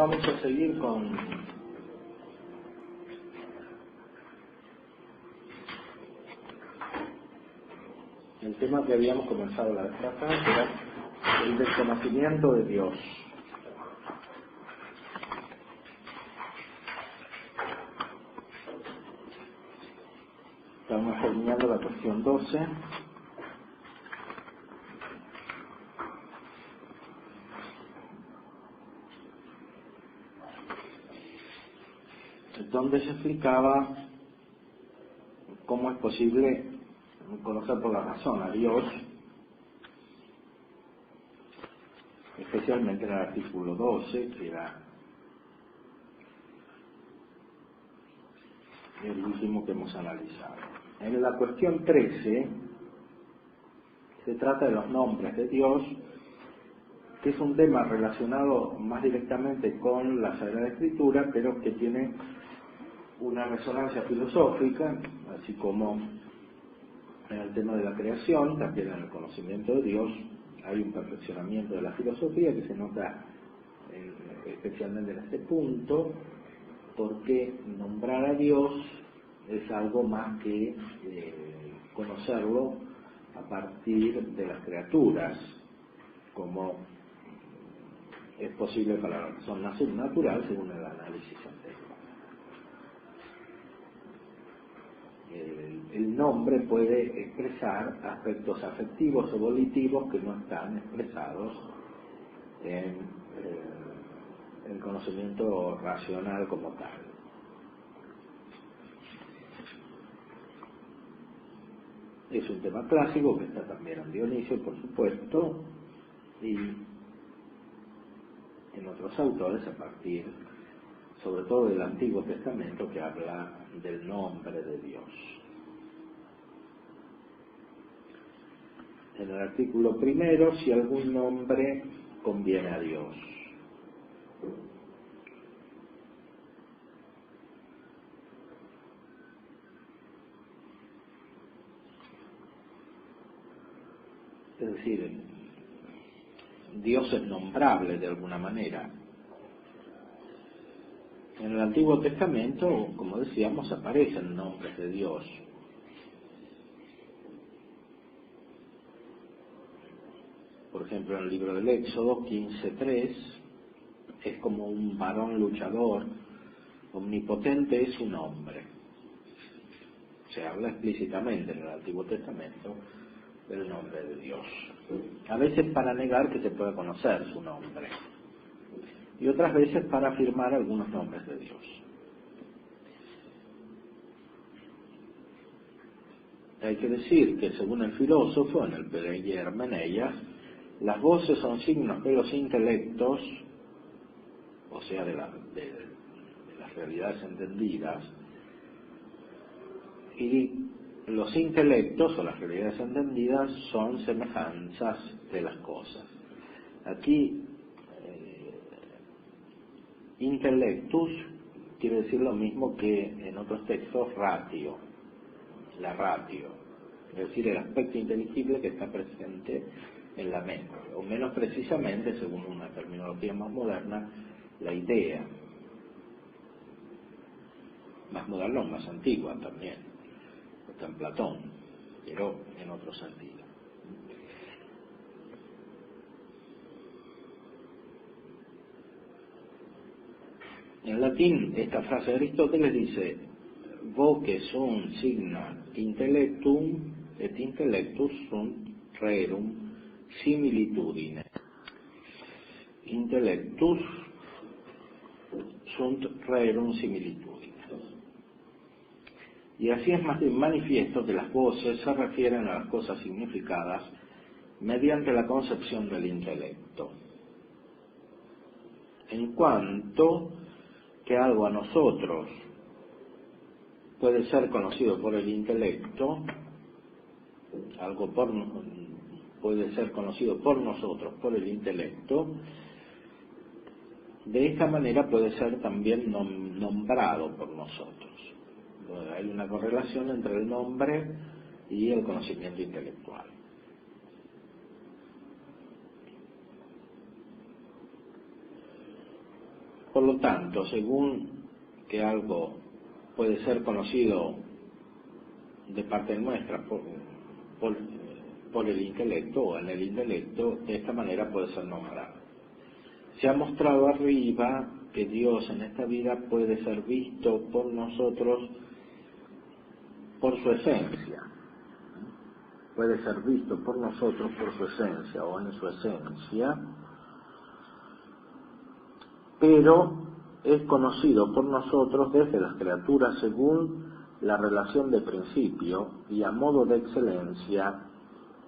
vamos a seguir con el tema que habíamos comenzado la vez pasada, que era el desconocimiento de Dios. Estamos terminando la cuestión 12. Donde se explicaba cómo es posible conocer por la razón a Dios, especialmente en el artículo 12, que era el último que hemos analizado. En la cuestión 13 se trata de los nombres de Dios, que es un tema relacionado más directamente con la Sagrada Escritura, pero que tiene una resonancia filosófica, así como en el tema de la creación, también en el conocimiento de Dios hay un perfeccionamiento de la filosofía que se nota especialmente en este punto, porque nombrar a Dios es algo más que conocerlo a partir de las criaturas, como es posible para la persona subnatural según el análisis anterior. El nombre puede expresar aspectos afectivos o volitivos que no están expresados en el conocimiento racional como tal. Es un tema clásico que está también en Dionisio, por supuesto, y en otros autores a partir, sobre todo del Antiguo Testamento, que habla del nombre de Dios. En el artículo primero, si algún nombre conviene a Dios. Es decir, Dios es nombrable de alguna manera. En el Antiguo Testamento, como decíamos, aparecen nombres de Dios. Por ejemplo, en el libro del Éxodo 15:3, es como un varón luchador, omnipotente es su nombre. Se habla explícitamente en el Antiguo Testamento del nombre de Dios. A veces para negar que se pueda conocer su nombre, y otras veces para afirmar algunos nombres de Dios. Hay que decir que según el filósofo, en el Peleyer Meneias, las voces son signos de los intelectos, o sea, de las realidades entendidas, y los intelectos o las realidades entendidas son semejanzas de las cosas. Aquí, intellectus quiere decir lo mismo que en otros textos ratio, la ratio, es decir, el aspecto inteligible que está presente en la mente, o menos precisamente, según una terminología más moderna, la idea, más moderna o más antigua también, está en Platón, pero en otro sentido. En latín, esta frase de Aristóteles dice: voce sunt signa intellectum et intellectus sunt rerum similitudine. Intellectus sunt rerum similitudine. Y así es más bien manifiesto que las voces se refieren a las cosas significadas mediante la concepción del intelecto. En cuanto que algo a nosotros puede ser conocido por el intelecto, algo puede ser conocido por nosotros por el intelecto, de esta manera puede ser también nombrado por nosotros. Hay una correlación entre el nombre y el conocimiento intelectual. Por lo tanto, según que algo puede ser conocido de parte nuestra por el intelecto o en el intelecto, de esta manera puede ser nombrado. Se ha mostrado arriba que Dios en esta vida puede ser visto por nosotros por su esencia. Puede ser visto por nosotros por su esencia o en su esencia, pero es conocido por nosotros desde las criaturas según la relación de principio y a modo de excelencia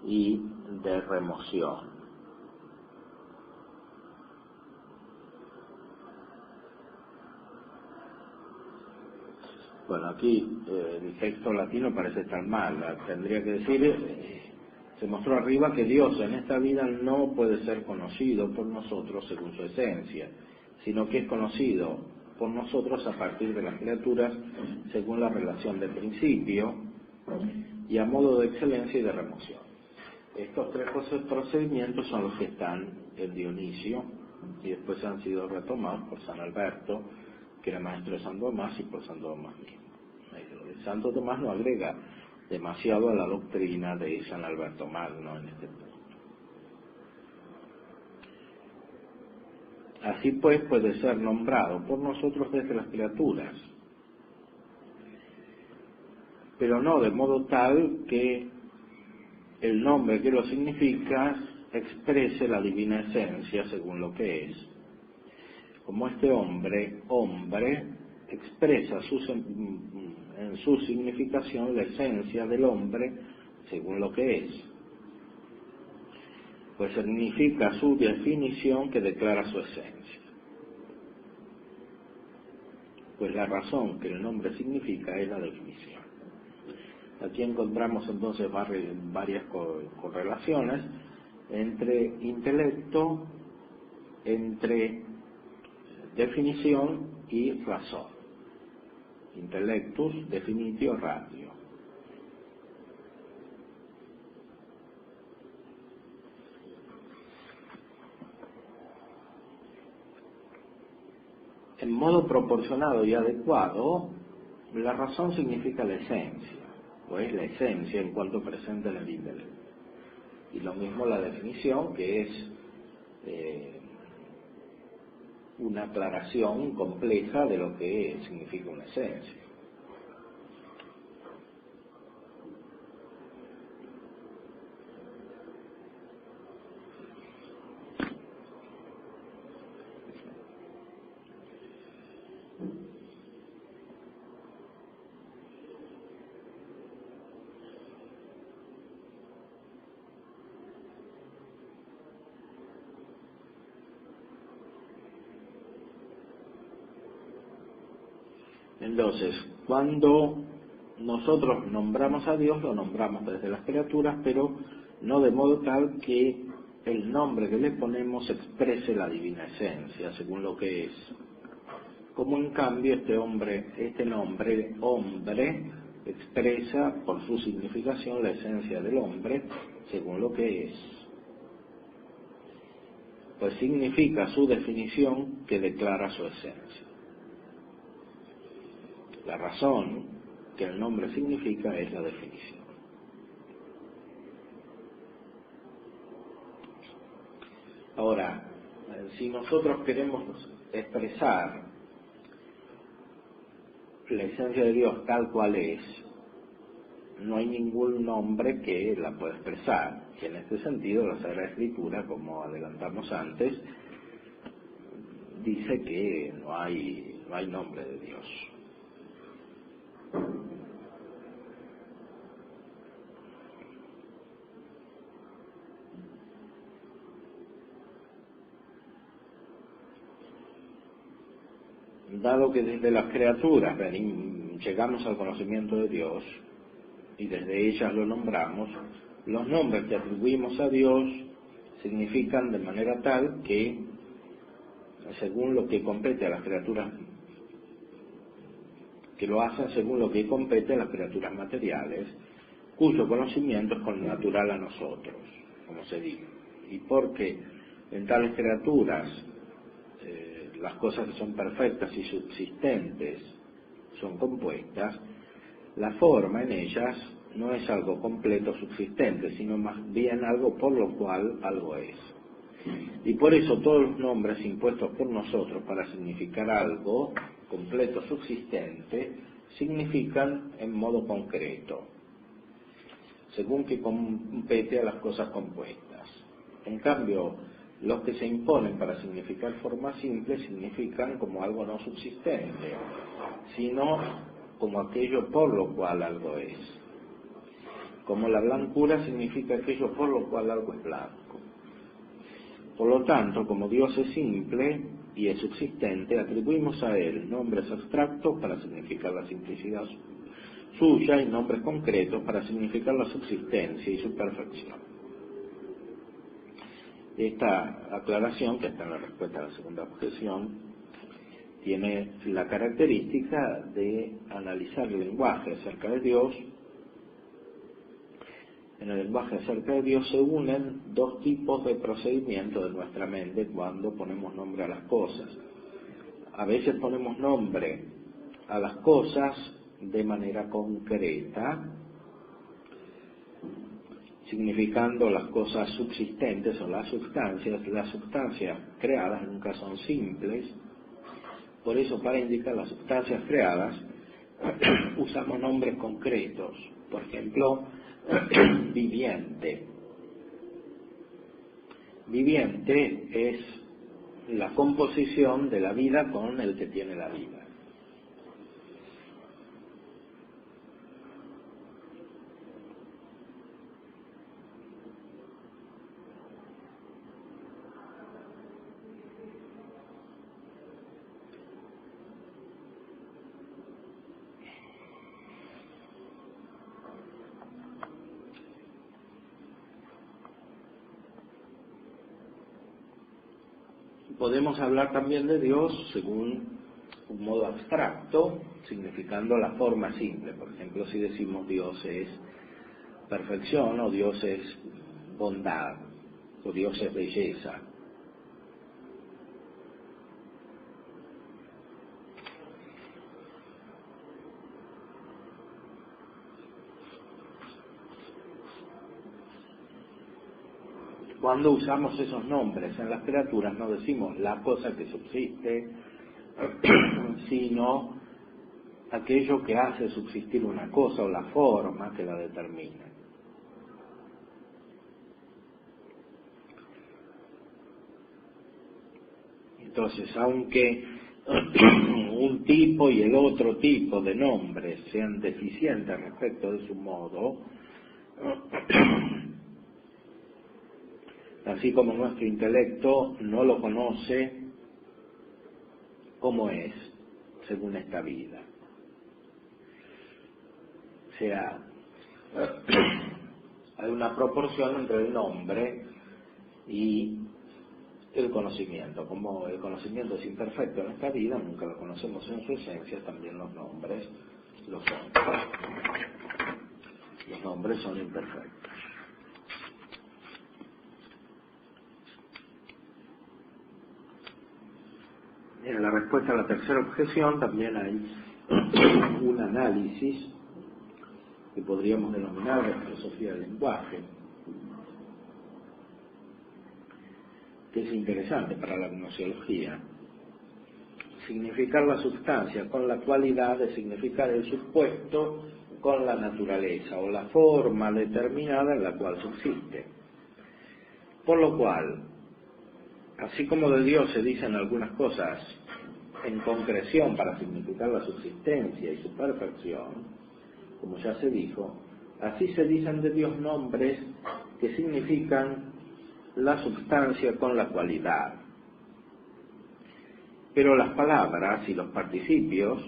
y de remoción. Bueno, aquí el texto latino parece estar mal, tendría que decir, se mostró arriba que Dios en esta vida no puede ser conocido por nosotros según su esencia, sino que es conocido por nosotros a partir de las criaturas según la relación de principio y a modo de excelencia y de remoción. Estos tres procedimientos son los que están en Dionisio y después han sido retomados por San Alberto, que era maestro de Santo Tomás, y por Santo Tomás mismo. Santo Tomás no agrega demasiado a la doctrina de San Alberto Magno en este punto. Así pues puede ser nombrado por nosotros desde las criaturas, pero no de modo tal que el nombre que lo significa exprese la divina esencia según lo que es. Como este hombre expresa en su significación la esencia del hombre según lo que es, pues significa su definición que declara su esencia. Pues la razón que el nombre significa es la definición. Aquí encontramos entonces varias correlaciones entre intelecto, entre definición y razón. Intellectus definitio ratio. En modo proporcionado y adecuado, la razón significa la esencia, o es la esencia en cuanto presente en el intelecto. Y lo mismo la definición, que es una aclaración compleja de lo que significa una esencia. Entonces, cuando nosotros nombramos a Dios, lo nombramos desde las criaturas, pero no de modo tal que el nombre que le ponemos exprese la divina esencia, según lo que es. Como en cambio este nombre, hombre, expresa por su significación la esencia del hombre, según lo que es. Pues significa su definición que declara su esencia. La razón que el nombre significa es la definición. Ahora, si nosotros queremos expresar la esencia de Dios tal cual es, no hay ningún nombre que la pueda expresar. Y en este sentido, la Sagrada Escritura, como adelantamos antes, dice que no hay nombre de Dios. Dado que desde las criaturas llegamos al conocimiento de Dios y desde ellas lo nombramos, los nombres que atribuimos a Dios significan de manera tal que, según lo que compete a las criaturas, que lo hacen según lo que compete a las criaturas materiales, cuyo conocimiento es connatural a nosotros, como se dice. Y porque en tales criaturas las cosas que son perfectas y subsistentes son compuestas, la forma en ellas no es algo completo subsistente, sino más bien algo por lo cual algo es. Y por eso todos los nombres impuestos por nosotros para significar algo completo subsistente significan en modo concreto, según que compete a las cosas compuestas. En cambio, los que se imponen para significar forma simple significan como algo no subsistente, sino como aquello por lo cual algo es. Como la blancura significa aquello por lo cual algo es blanco. Por lo tanto, como Dios es simple y es subsistente, atribuimos a Él nombres abstractos para significar la simplicidad suya y nombres concretos para significar la subsistencia y su perfección. Esta aclaración, que está en la respuesta a la segunda objeción, tiene la característica de analizar el lenguaje acerca de Dios. En el lenguaje acerca de Dios se unen dos tipos de procedimiento de nuestra mente cuando ponemos nombre a las cosas. A veces ponemos nombre a las cosas de manera concreta, significando las cosas subsistentes o las sustancias creadas nunca son simples. Por eso, para indicar las sustancias creadas, usamos nombres concretos. Por ejemplo, viviente. Viviente es la composición de la vida con el que tiene la vida. Podemos hablar también de Dios según un modo abstracto, significando la forma simple. Por ejemplo, si decimos Dios es perfección, o Dios es bondad, o Dios es belleza. Cuando usamos esos nombres en las criaturas no decimos la cosa que subsiste, sino aquello que hace subsistir una cosa o la forma que la determina. Entonces, aunque un tipo y el otro tipo de nombres sean deficientes respecto de su modo, así como nuestro intelecto no lo conoce como es, según esta vida. O sea, hay una proporción entre el nombre y el conocimiento. Como el conocimiento es imperfecto en esta vida, nunca lo conocemos en su esencia, también los nombres lo son. Los nombres son imperfectos. En la respuesta a la tercera objeción también hay un análisis que podríamos denominar de filosofía del lenguaje, que es interesante para la gnoseología. Significar la sustancia con la cualidad de significar el supuesto con la naturaleza o la forma determinada en la cual subsiste. Por lo cual, así como de Dios se dicen algunas cosas en concreción para significar la subsistencia y su perfección, como ya se dijo, así se dicen de Dios nombres que significan la substancia con la cualidad. Pero las palabras y los participios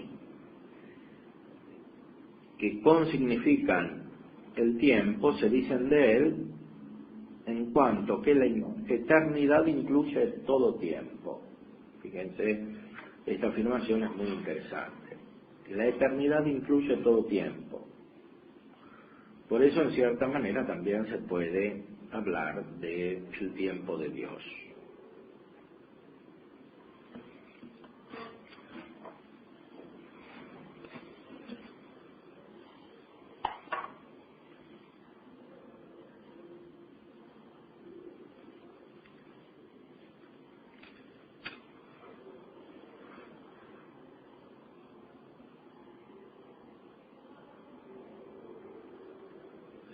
que consignifican el tiempo se dicen de Él en cuanto que la eternidad incluye todo tiempo. Fíjense, esta afirmación es muy interesante. La eternidad incluye todo tiempo. Por eso, en cierta manera, también se puede hablar del tiempo de Dios.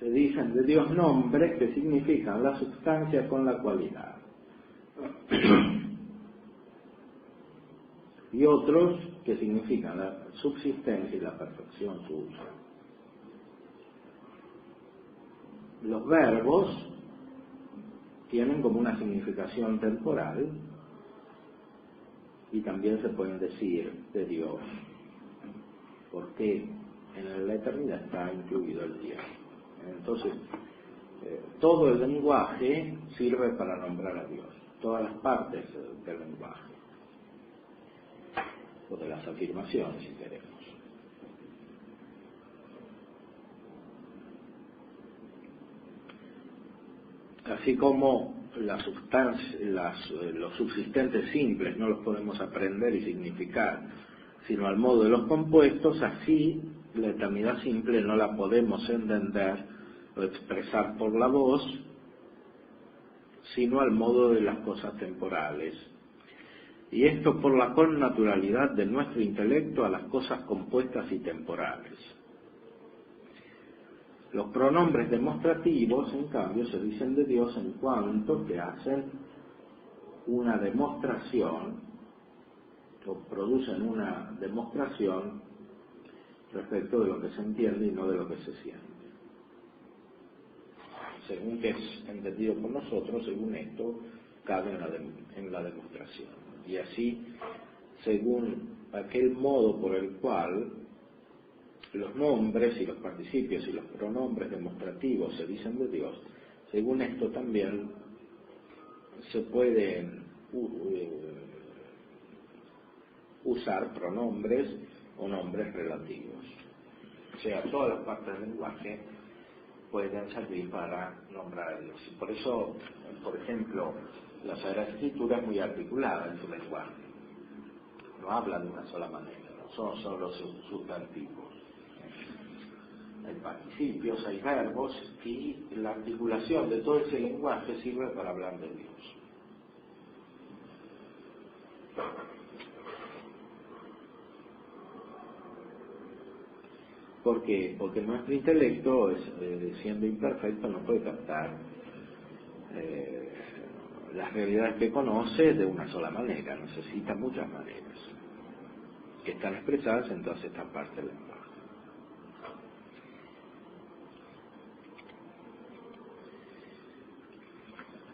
se dicen de Dios nombres que significan la sustancia con la cualidad. Y otros que significan la subsistencia y la perfección suya. Los verbos tienen como una significación temporal y también se pueden decir de Dios, porque en la eternidad está incluido el tiempo. Entonces, todo el lenguaje sirve para nombrar a Dios, todas las partes del lenguaje, o de las afirmaciones, si queremos. Así como la sustancia, los subsistentes simples no los podemos aprender y significar, sino al modo de los compuestos, así la eternidad simple no la podemos entender o expresar por la voz, sino al modo de las cosas temporales. Y esto por la connaturalidad de nuestro intelecto a las cosas compuestas y temporales. Los pronombres demostrativos, en cambio, se dicen de Dios en cuanto que hacen una demostración o producen una demostración respecto de lo que se entiende y no de lo que se siente. Según que es entendido por nosotros, según esto, cabe en la demostración. Y así, según aquel modo por el cual los nombres y los participios y los pronombres demostrativos se dicen de Dios, según esto también se pueden usar pronombres o nombres relativos. O sea, todas las partes del lenguaje pueden servir para nombrar a Dios. Y por eso, por ejemplo, la Sagrada Escritura es muy articulada en su lenguaje. No habla de una sola manera, no son solo sustantivos. Hay participios, hay verbos, y la articulación de todo ese lenguaje sirve para hablar de Dios. ¿Por qué? Porque nuestro intelecto, siendo imperfecto, no puede captar las realidades que conoce de una sola manera, necesita muchas maneras, que están expresadas en todas estas partes del lenguaje.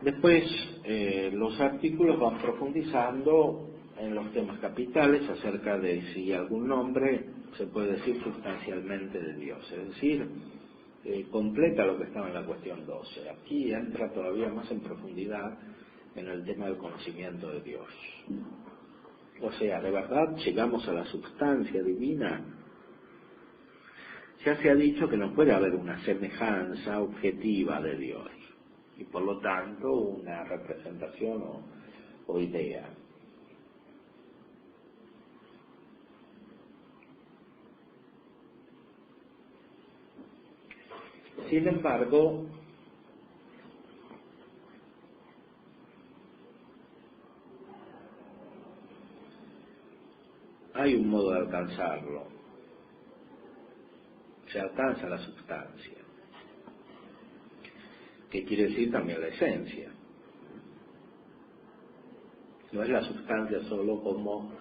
Después, los artículos van profundizando en los temas capitales acerca de si algún nombre se puede decir sustancialmente de Dios, es decir, completa lo que estaba en la cuestión 12. Aquí entra todavía más en profundidad en el tema del conocimiento de Dios. O sea, de verdad llegamos a la sustancia divina. Ya se ha dicho que no puede haber una semejanza objetiva de Dios, y por lo tanto una representación o idea. Sin embargo, hay un modo de alcanzarlo. Se alcanza la sustancia, que quiere decir también la esencia. No es la sustancia solo como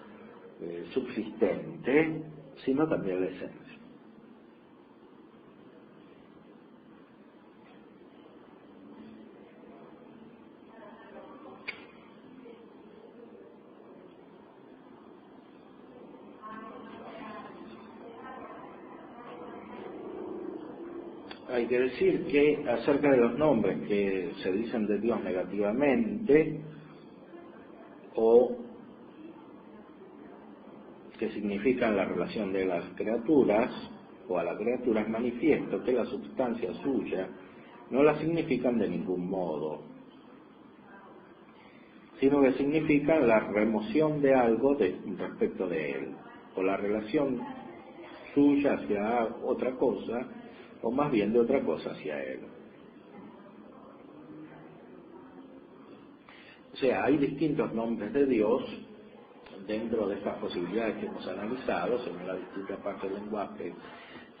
subsistente, sino también la esencia. Hay que decir que acerca de los nombres que se dicen de Dios negativamente o que significan la relación de las criaturas o a la criatura, es manifiesto que la sustancia suya no la significan de ningún modo, sino que significan la remoción de algo respecto de él, o la relación suya hacia otra cosa, o más bien de otra cosa hacia él. O sea, hay distintos nombres de Dios dentro de estas posibilidades que hemos analizado, según la distinta parte del lenguaje.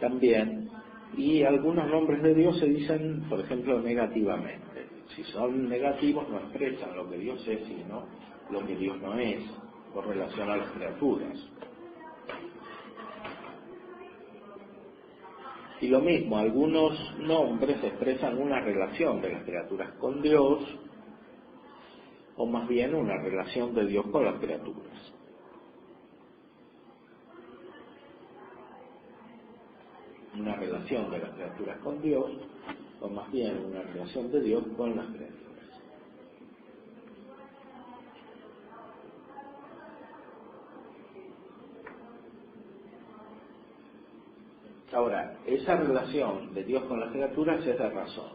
También Y algunos nombres de Dios se dicen, por ejemplo, negativamente. Si son negativos no expresan lo que Dios es, sino lo que Dios no es, con relación a las criaturas. Y lo mismo, algunos nombres expresan una relación de las criaturas con Dios, o más bien una relación de Dios con las criaturas. Una relación de las criaturas con Dios, o más bien una relación de Dios con las criaturas. Ahora, esa relación de Dios con las criaturas es de razón.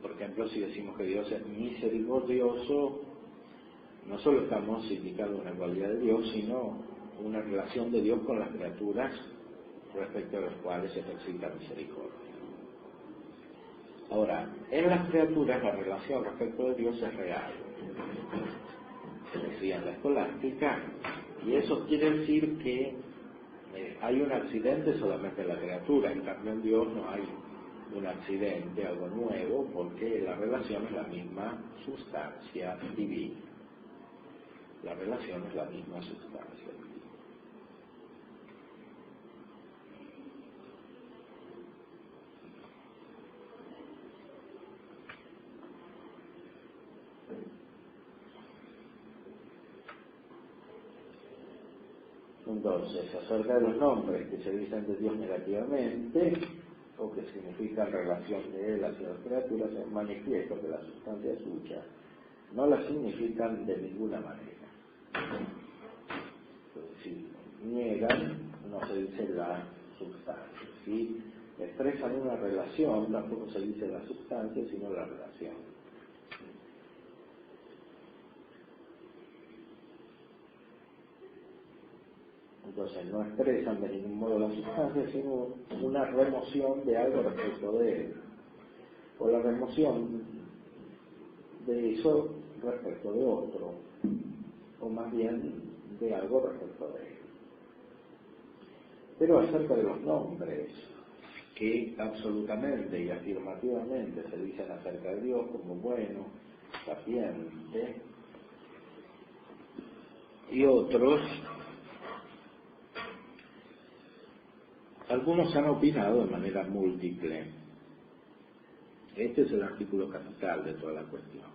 Por ejemplo, si decimos que Dios es misericordioso, no solo estamos indicando una cualidad de Dios, sino una relación de Dios con las criaturas respecto a las cuales se ejercita misericordia. Ahora, en las criaturas la relación respecto de Dios es real. Se decía en la escolástica, y eso quiere decir que hay un accidente solamente en la criatura, en cambio en Dios no hay un accidente, algo nuevo, porque la relación es la misma sustancia divina. La relación es la misma sustancia divina. Entonces, acerca de los nombres que se dicen de Dios negativamente, o que significan relación de Él hacia las criaturas, es manifiesto que la sustancia suya no la significan de ninguna manera. Entonces, si niegan, no se dice la sustancia. Si expresan una relación, tampoco se dice la sustancia, sino la relación. Entonces no expresan de ningún modo la sustancia, sino una remoción de algo respecto de él, o la remoción de eso respecto de otro, o más bien de algo respecto de él. Pero acerca de los nombres que absolutamente y afirmativamente se dicen acerca de Dios como bueno, sapiente, y otros, algunos han opinado de manera múltiple. Este es el artículo capital de toda la cuestión.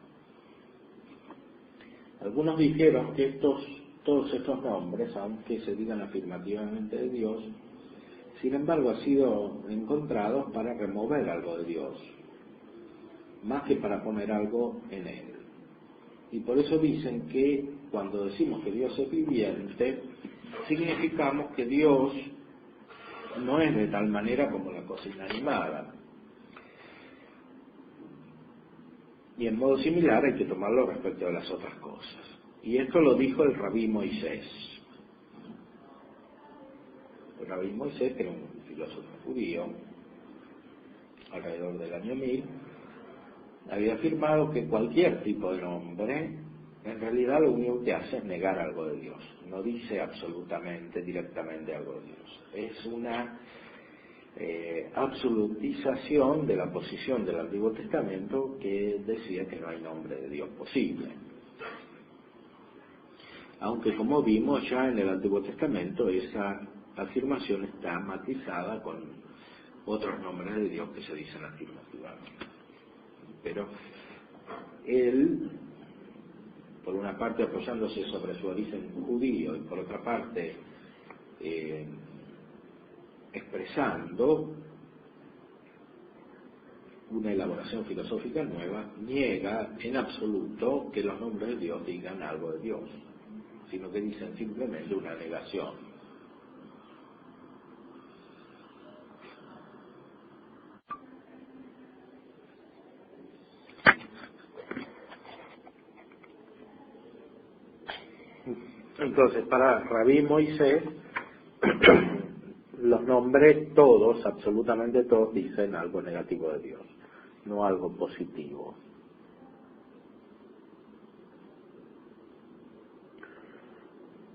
Algunos dijeron que todos estos nombres, aunque se digan afirmativamente de Dios, sin embargo han sido encontrados para remover algo de Dios, más que para poner algo en él. Y por eso dicen que cuando decimos que Dios es viviente, significamos que Dios no es de tal manera como la cosa inanimada. Y en modo similar hay que tomarlo respecto de las otras cosas. Y esto lo dijo el rabí Moisés. El rabí Moisés, que era un filósofo judío, alrededor del año 1000, había afirmado que cualquier tipo de nombre, en realidad lo único que hace es negar algo de Dios. No dice absolutamente, directamente algo de Dios. Es una absolutización de la posición del Antiguo Testamento que decía que no hay nombre de Dios posible. Aunque como vimos ya en el Antiguo Testamento esa afirmación está matizada con otros nombres de Dios que se dicen afirmativamente. Pero él, por una parte apoyándose sobre su origen judío y por otra parte expresando una elaboración filosófica nueva, niega en absoluto que los nombres de Dios digan algo de Dios, sino que dicen simplemente una negación. Entonces, para Rabí Moisés, los nombres todos, absolutamente todos, dicen algo negativo de Dios, no algo positivo.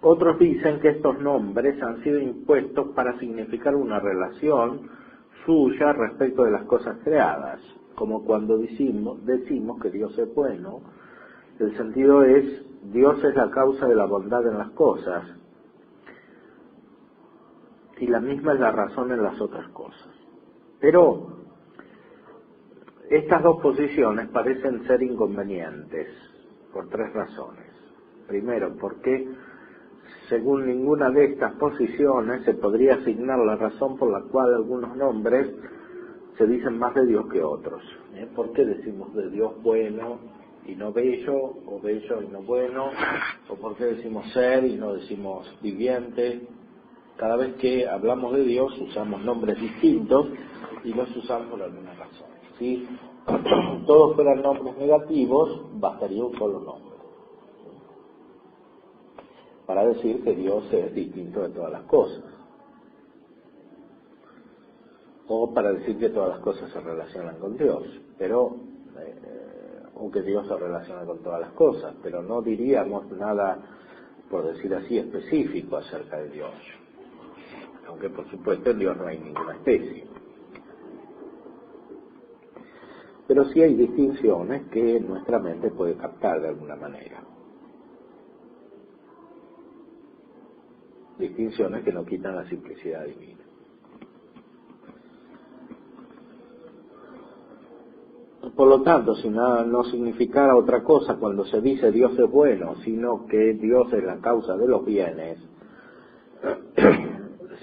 Otros dicen que estos nombres han sido impuestos para significar una relación suya respecto de las cosas creadas, como cuando decimos que Dios es bueno. El sentido es, Dios es la causa de la bondad en las cosas, y la misma es la razón en las otras cosas. Pero estas dos posiciones parecen ser inconvenientes por tres razones. Primero, porque según ninguna de estas posiciones se podría asignar la razón por la cual algunos nombres se dicen más de Dios que otros. ¿Por qué decimos de Dios bueno y no bello, o bello y no bueno? ¿O por qué decimos ser y no decimos viviente? Cada vez que hablamos de Dios usamos nombres distintos y los usamos por alguna razón. Si todos fueran nombres negativos, bastaría un solo nombre para decir que Dios es distinto de todas las cosas, o para decir que todas las cosas se relacionan con Dios, pero o que Dios se relaciona con todas las cosas, pero no diríamos nada, por decir así, específico acerca de Dios, aunque por supuesto en Dios no hay ninguna especie. Pero sí hay distinciones que nuestra mente puede captar de alguna manera. Distinciones que no quitan la simplicidad divina. Por lo tanto, si nada no significara otra cosa cuando se dice Dios es bueno, sino que Dios es la causa de los bienes,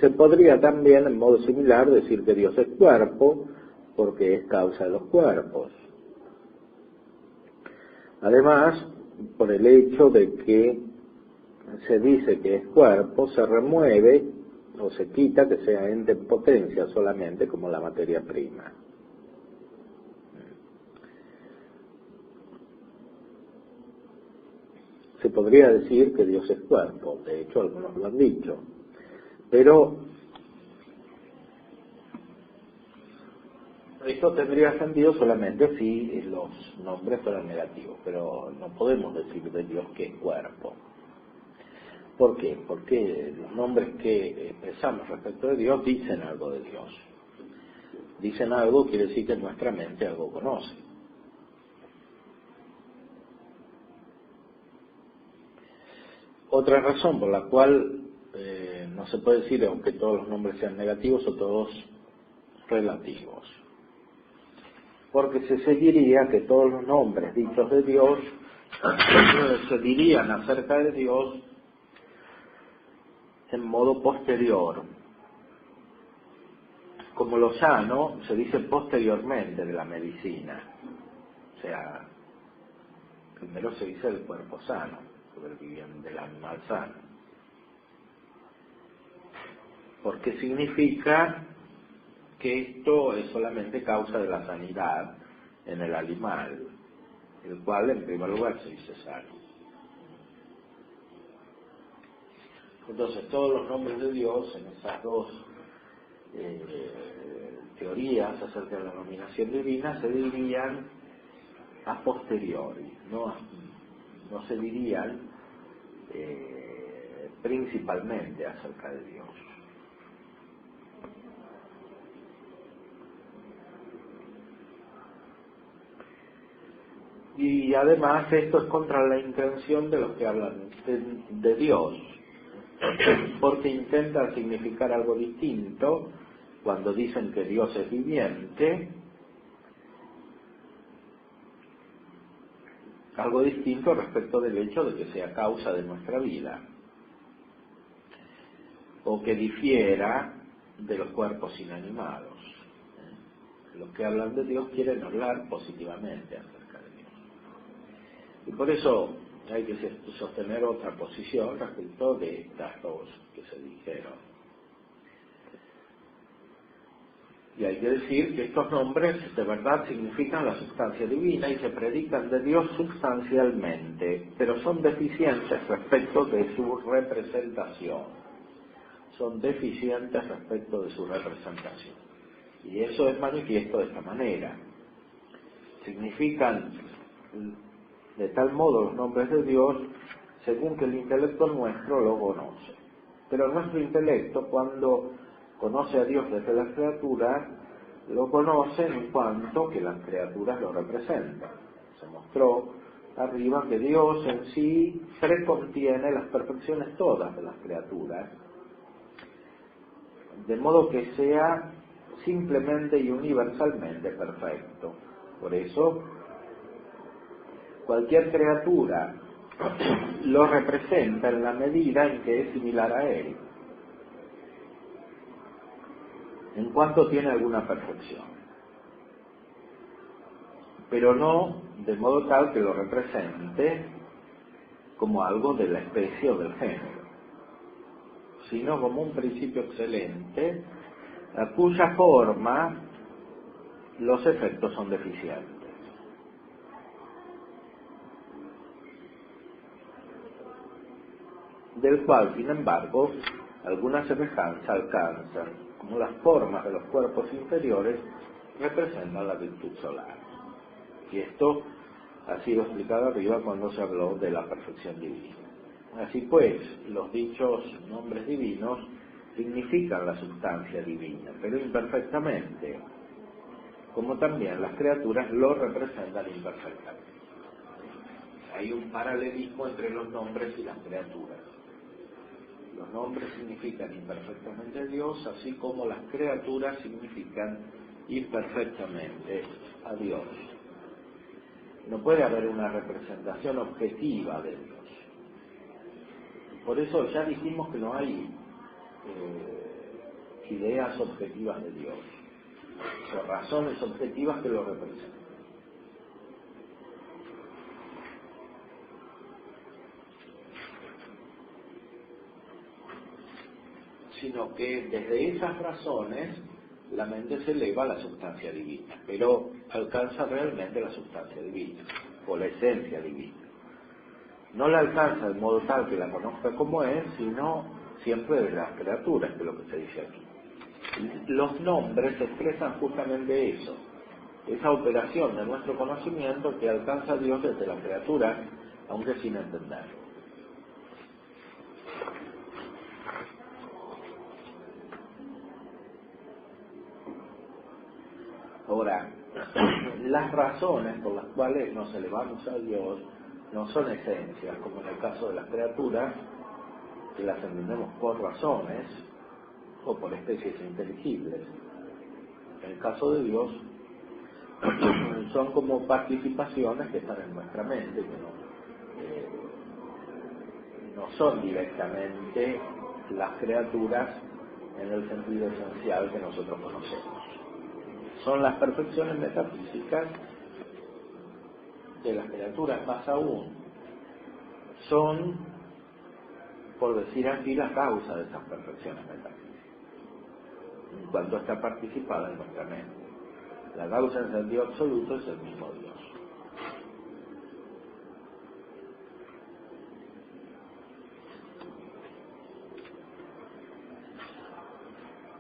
se podría también, en modo similar, decir que Dios es cuerpo, porque es causa de los cuerpos. Además, por el hecho de que se dice que es cuerpo, se remueve o se quita que sea ente en potencia solamente como la materia prima. Se podría decir que Dios es cuerpo, de hecho algunos lo han dicho, pero esto tendría sentido solamente si los nombres fueran negativos, pero no podemos decir de Dios que es cuerpo. ¿Por qué? Porque los nombres que expresamos respecto de Dios dicen algo de Dios. Dicen algo quiere decir que nuestra mente algo conoce. Otra razón por la cual no se puede decir, aunque todos los nombres sean negativos o todos relativos, porque se seguiría que todos los nombres dichos de Dios se dirían acerca de Dios en modo posterior. Como lo sano se dice posteriormente de la medicina, o sea, primero se dice del cuerpo sano, del animal sano, porque significa que esto es solamente causa de la sanidad en el animal, el cual en primer lugar se dice sano. Entonces todos los nombres de Dios en esas dos teorías acerca de la nominación divina se dirían a posteriori, no se dirían principalmente acerca de Dios. Y además esto es contra la intención de los que hablan de Dios, porque intentan significar algo distinto cuando dicen que Dios es viviente, algo distinto respecto del hecho de que sea causa de nuestra vida, o que difiera de los cuerpos inanimados. Los que hablan de Dios quieren hablar positivamente acerca de Dios. Y por eso hay que sostener otra posición respecto de estas dos que se dijeron. Y hay que decir que estos nombres de verdad significan la sustancia divina y se predican de Dios sustancialmente, pero son deficientes respecto de su representación. Son deficientes respecto de su representación. Y eso es manifiesto de esta manera. Significan de tal modo los nombres de Dios, según que el intelecto nuestro lo conoce. Pero nuestro intelecto, cuando conoce a Dios desde las criaturas, lo conoce en cuanto que las criaturas lo representan. Se mostró arriba que Dios en sí precontiene las perfecciones todas de las criaturas, de modo que sea simplemente y universalmente perfecto. Por eso, cualquier criatura lo representa en la medida en que es similar a Él, en cuanto tiene alguna perfección, pero no de modo tal que lo represente como algo de la especie o del género, sino como un principio excelente a cuya forma los efectos son deficientes, del cual, sin embargo, alguna semejanza alcanzan, como las formas de los cuerpos inferiores representan la virtud solar. Y esto ha sido explicado arriba cuando se habló de la perfección divina. Así pues, los dichos nombres divinos significan la sustancia divina, pero imperfectamente, como también las criaturas lo representan imperfectamente. Hay un paralelismo entre los nombres y las criaturas. Los nombres significan imperfectamente a Dios, así como las criaturas significan imperfectamente a Dios. No puede haber una representación objetiva de Dios. Por eso ya dijimos que no hay ideas objetivas de Dios, o razones objetivas que lo representan. Sino que desde esas razones la mente se eleva a la sustancia divina, pero alcanza realmente la sustancia divina, o la esencia divina. No la alcanza de modo tal que la conozca como es, sino siempre de las criaturas, que es lo que se dice aquí. Los nombres expresan justamente eso, esa operación de nuestro conocimiento que alcanza a Dios desde las criaturas, aunque sin entenderlo. Ahora, las razones por las cuales nos elevamos a Dios no son esencias, como en el caso de las criaturas, que las entendemos por razones o por especies inteligibles. En el caso de Dios, son como participaciones que están en nuestra mente, que no son directamente las criaturas en el sentido esencial que nosotros conocemos. Son las perfecciones metafísicas de las criaturas, más aún son, por decir así, la causa de esas perfecciones metafísicas, en cuanto está participada en nuestra mente. La causa en sentido absoluto es el mismo Dios.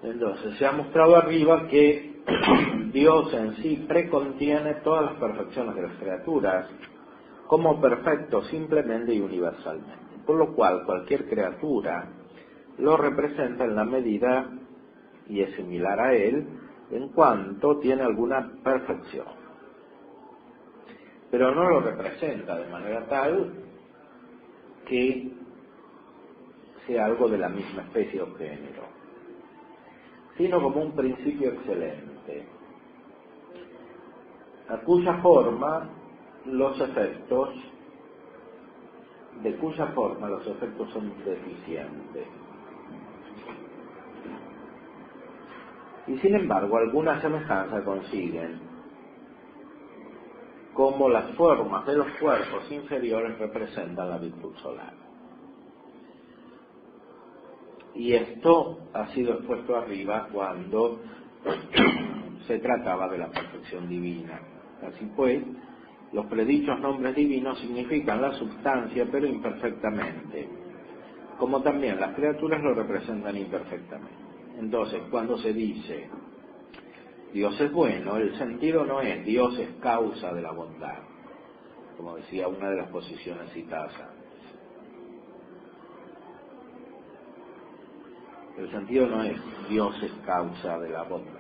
Entonces, se ha mostrado arriba que Dios en sí precontiene todas las perfecciones de las criaturas como perfecto simplemente y universalmente, por lo cual cualquier criatura lo representa en la medida y es similar a él en cuanto tiene alguna perfección, pero no lo representa de manera tal que sea algo de la misma especie o género, sino como un principio excelente, a cuya forma los efectos son deficientes. Y sin embargo, alguna semejanza consiguen, como las formas de los cuerpos inferiores representan la virtud solar. Y esto ha sido expuesto arriba cuando se trataba de la perfección divina. Así pues, los predichos nombres divinos significan la substancia, pero imperfectamente, como también las criaturas lo representan imperfectamente. Entonces, cuando se dice Dios es bueno, el sentido no es Dios es causa de la bondad, como decía una de las posiciones citadas antes, El sentido no es Dios es causa de la bondad.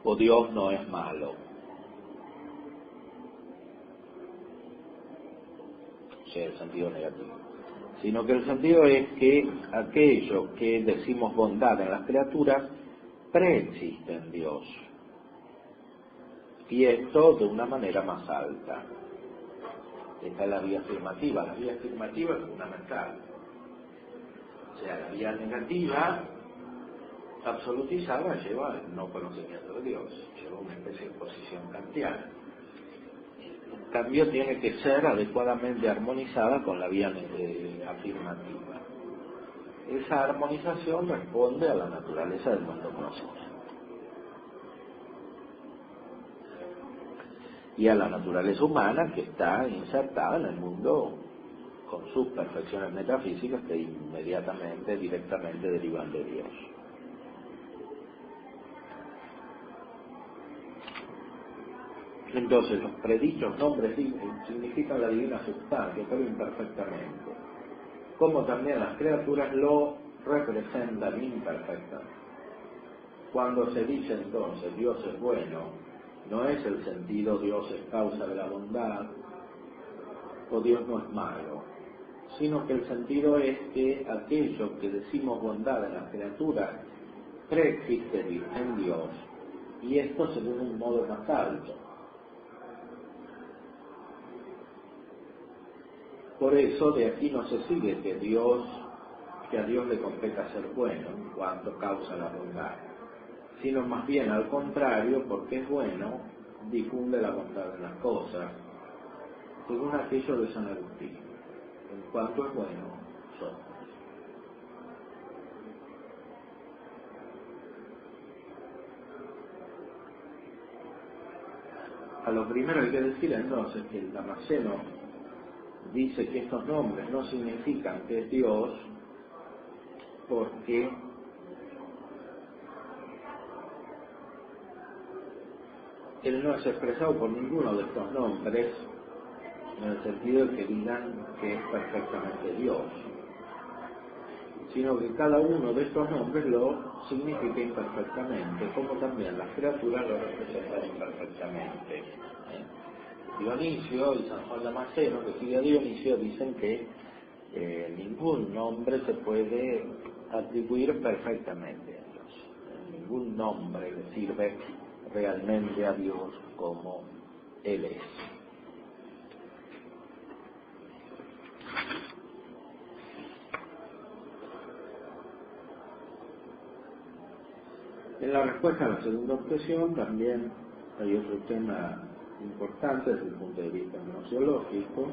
O Dios no es malo. O sea, el sentido negativo. Sino que el sentido es que aquello que decimos bondad en las criaturas preexiste en Dios. Y esto de una manera más alta. Esta es la vía afirmativa. La vía afirmativa es fundamental. O sea, la vía negativa, absolutizada, lleva al no conocimiento de Dios, lleva una especie de posición kantiana. En cambio, tiene que ser adecuadamente armonizada con la vía afirmativa. Esa armonización responde a la naturaleza del mundo cósmico y a la naturaleza humana que está insertada en el mundo con sus perfecciones metafísicas que inmediatamente, directamente derivan de Dios. Entonces, los predichos nombres significan la divina sustancia, pero imperfectamente, como también las criaturas lo representan imperfectamente. Cuando se dice entonces Dios es bueno, no es el sentido Dios es causa de la bondad o Dios no es malo, sino que el sentido es que aquello que decimos bondad en las criaturas preexiste en Dios, y esto según un modo más alto. Por eso de aquí no se sigue que a Dios le compete ser bueno en cuanto causa la bondad, sino más bien al contrario, porque es bueno, difunde la bondad en las cosas, según aquello de San Agustín. En cuanto es bueno, somos. A lo primero hay que decir entonces que el Damasceno dice que estos nombres no significan que es Dios, porque él no es expresado por ninguno de estos nombres en el sentido de que digan que es perfectamente Dios, sino que cada uno de estos nombres lo significa imperfectamente, como también las criaturas lo representan imperfectamente. Dionisio y San Juan Damasceno, que sigue a Dionisio, dicen que ningún nombre se puede atribuir perfectamente a Dios. Ningún nombre le sirve realmente a Dios como Él es. En la respuesta a la segunda objeción también hay otro tema importante desde el punto de vista gnoseológico.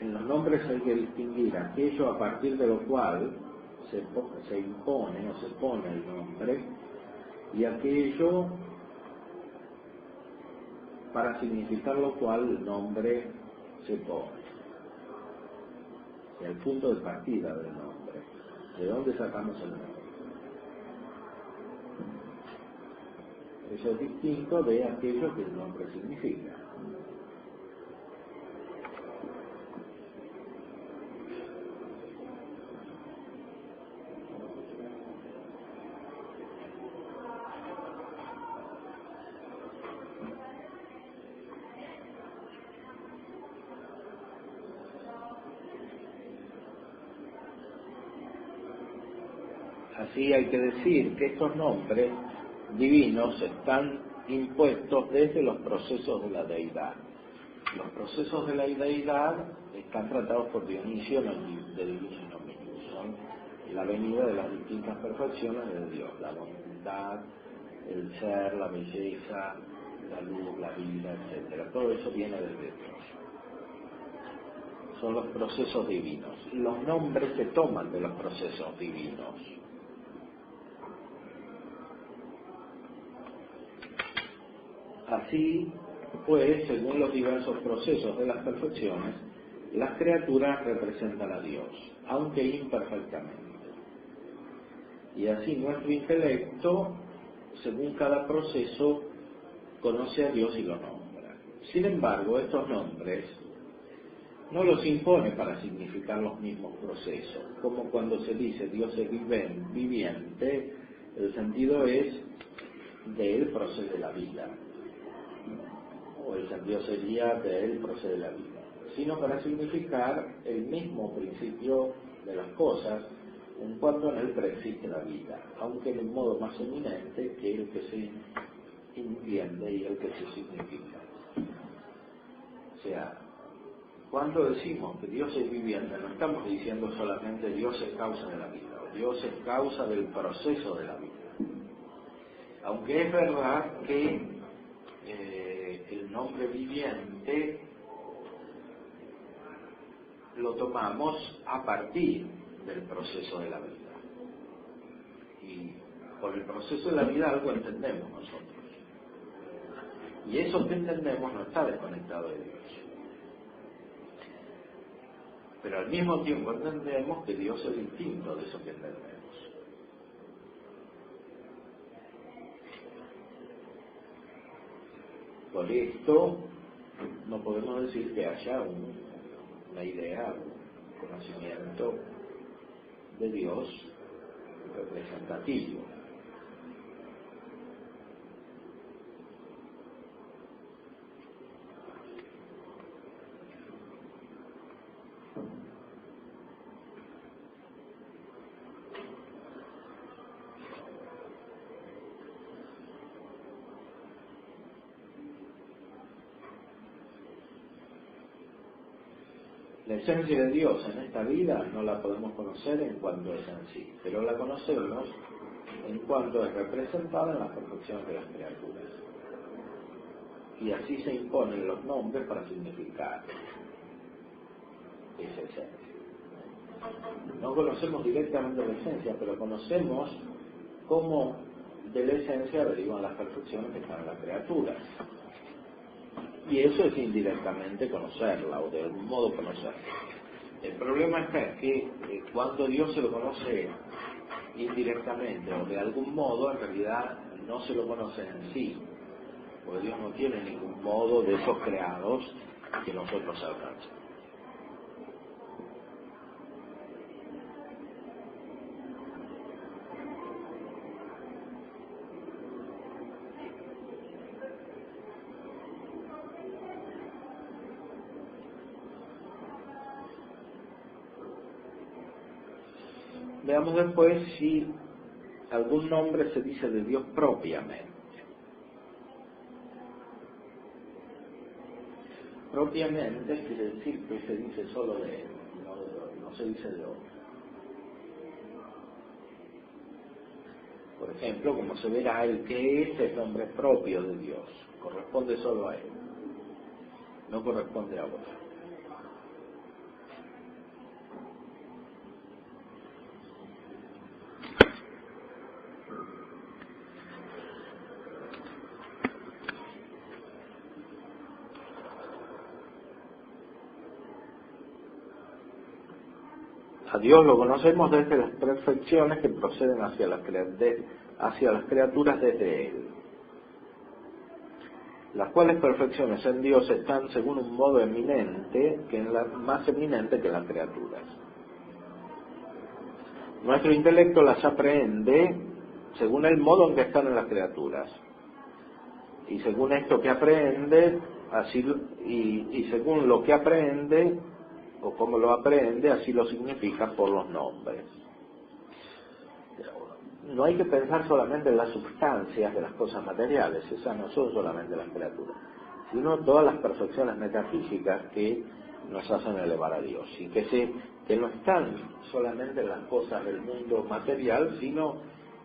En los nombres hay que distinguir aquello a partir de lo cual se impone o se pone el nombre y aquello para significar lo cual el nombre se pone. El punto de partida del nombre. ¿De dónde sacamos el nombre? Eso es distinto de aquello que el nombre significa. Así hay que decir que estos nombres divinos están impuestos desde los procesos de la deidad. Los procesos de la deidad están tratados por Dionisio de Divinis Nominibus. Son la venida de las distintas perfecciones de Dios, la bondad, el ser, la belleza, la luz, la vida, etc. Todo eso viene desde Dios. Son los procesos divinos. Los nombres se toman de los procesos divinos. Así, pues, según los diversos procesos de las perfecciones, las criaturas representan a Dios, aunque imperfectamente. Y así nuestro intelecto, según cada proceso, conoce a Dios y lo nombra. Sin embargo, estos nombres no los impone para significar los mismos procesos, como cuando se dice Dios es viviente, el sentido es de él procede la vida, o el sentido sería de él procede la vida, sino para significar el mismo principio de las cosas, en cuanto en él preexiste la vida, aunque en un modo más eminente que el que se entiende y el que se significa. O sea, cuando decimos que Dios es viviente, no estamos diciendo solamente Dios es causa de la vida, o Dios es causa del proceso de la vida. Aunque es verdad que el nombre viviente lo tomamos a partir del proceso de la vida. Y por el proceso de la vida algo entendemos nosotros. Y eso que entendemos no está desconectado de Dios. Pero al mismo tiempo entendemos que Dios es distinto de eso que entendemos. Por esto no podemos decir que haya una idea, un conocimiento de Dios representativo. La esencia de Dios en esta vida no la podemos conocer en cuanto es en sí, pero la conocemos en cuanto es representada en las perfecciones de las criaturas. Y así se imponen los nombres para significar esa esencia. No conocemos directamente la esencia, pero conocemos cómo de la esencia derivan las perfecciones que están en las criaturas. Y eso es indirectamente conocerla, o de algún modo conocerla. El problema está que cuando Dios se lo conoce indirectamente o de algún modo, en realidad no se lo conoce en sí, porque Dios no tiene ningún modo de esos creados que nosotros alcanzamos. Veamos después si algún nombre se dice de Dios propiamente. Propiamente quiere decir que se dice solo de Él, no se dice de otro. Por ejemplo, como se verá, el que es nombre propio de Dios, corresponde solo a Él, no corresponde a otro. A Dios lo conocemos desde las perfecciones que proceden hacia las criaturas desde Él, las cuales perfecciones en Dios están según un modo eminente, más eminente que las criaturas. Nuestro intelecto las aprehende según el modo en que están en las criaturas, y según esto que aprehende, y según lo que aprehende, o cómo lo aprende, así lo significa por los nombres. No hay que pensar solamente en las sustancias de las cosas materiales, esas no son solamente las criaturas, sino todas las perfecciones metafísicas que nos hacen elevar a Dios, y que no están solamente en las cosas del mundo material, sino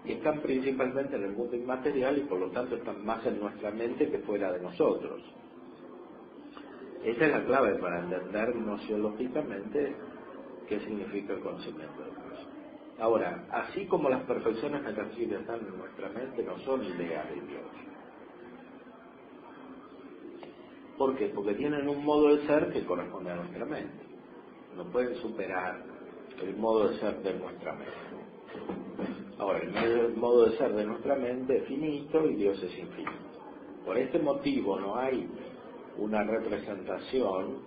que están principalmente en el mundo inmaterial y por lo tanto están más en nuestra mente que fuera de nosotros. Esa es la clave para entender gnosiológicamente qué significa el conocimiento de Dios. Ahora, así como las perfecciones metafísicas están en nuestra mente, no son ideas de Dios. ¿Por qué? Porque tienen un modo de ser que corresponde a nuestra mente. No pueden superar el modo de ser de nuestra mente. Ahora, el modo de ser de nuestra mente es finito y Dios es infinito. Por este motivo no hay una representación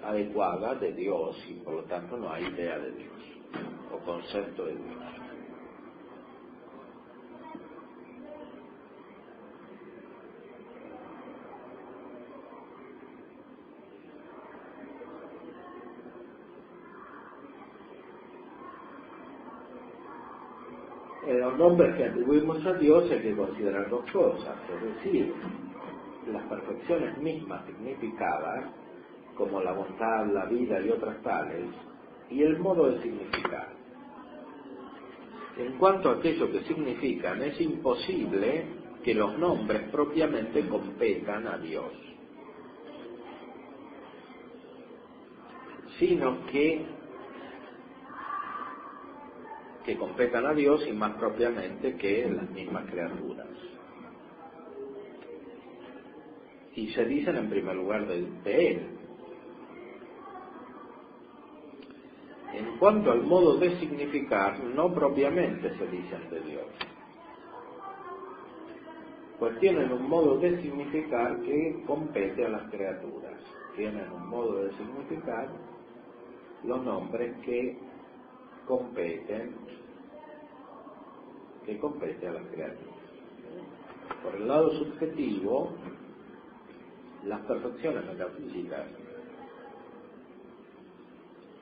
adecuada de Dios y por lo tanto no hay idea de Dios o concepto de Dios. En los nombres que atribuimos a Dios hay que considerar dos cosas, es decir, las perfecciones mismas significadas, como la bondad, la vida y otras tales, y el modo de significar. En cuanto a aquello que significan, es imposible que los nombres propiamente competan a Dios, sino que competan a Dios y más propiamente que las mismas criaturas. Y se dicen en primer lugar de Él. En cuanto al modo de significar, no propiamente se dicen de Dios, pues tienen un modo de significar que compete a las criaturas. Tienen un modo de significar los nombres que compete a las criaturas. Por el lado subjetivo, las perfecciones metafísicas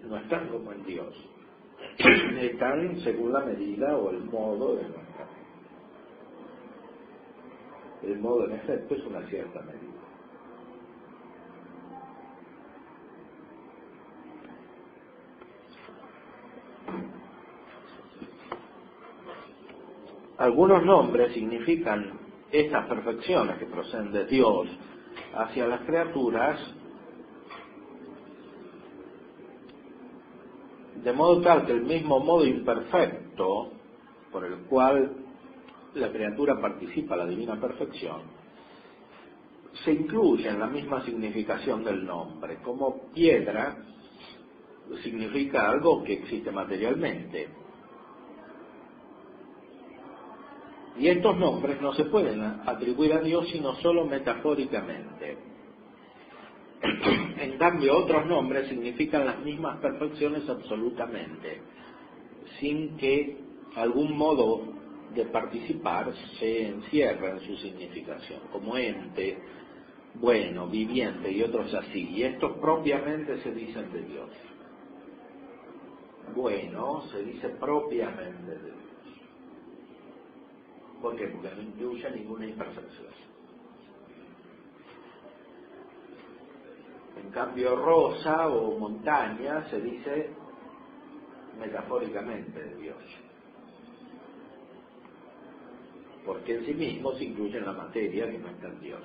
no están como en Dios, están según la medida o el modo de nuestra mente. El modo en efecto es una cierta medida. Algunos nombres significan estas perfecciones que proceden de Dios hacia las criaturas, de modo tal que el mismo modo imperfecto por el cual la criatura participa la divina perfección se incluye en la misma significación del nombre. Como piedra significa algo que existe materialmente. Y estos nombres no se pueden atribuir a Dios sino solo metafóricamente. En cambio, otros nombres significan las mismas perfecciones absolutamente, sin que algún modo de participar se encierre en su significación, como ente, bueno, viviente y otros así. Y estos propiamente se dicen de Dios. Bueno se dice propiamente de Dios. ¿Por qué? Porque no incluye ninguna imperfección. En cambio, rosa o montaña se dice metafóricamente de Dios, porque en sí mismos incluyen la materia que no está en Dios.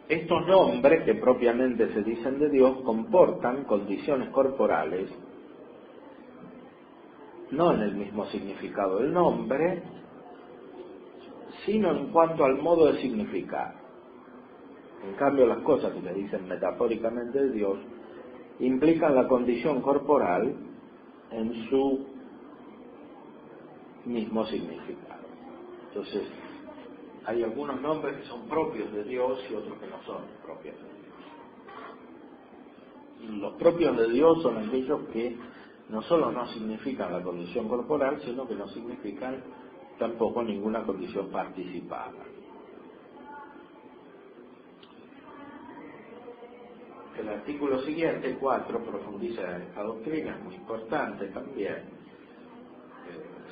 Estos nombres que propiamente se dicen de Dios comportan condiciones corporales, no en el mismo significado del nombre, sino en cuanto al modo de significar. En cambio, las cosas que se dicen metafóricamente de Dios implican la condición corporal en su mismo significado. Entonces, hay algunos nombres que son propios de Dios y otros que no son propios de Dios. Los propios de Dios son aquellos que no solo no significan la condición corporal, sino que no significan tampoco ninguna condición participada. El artículo siguiente, 4, profundiza en esta doctrina, es muy importante también.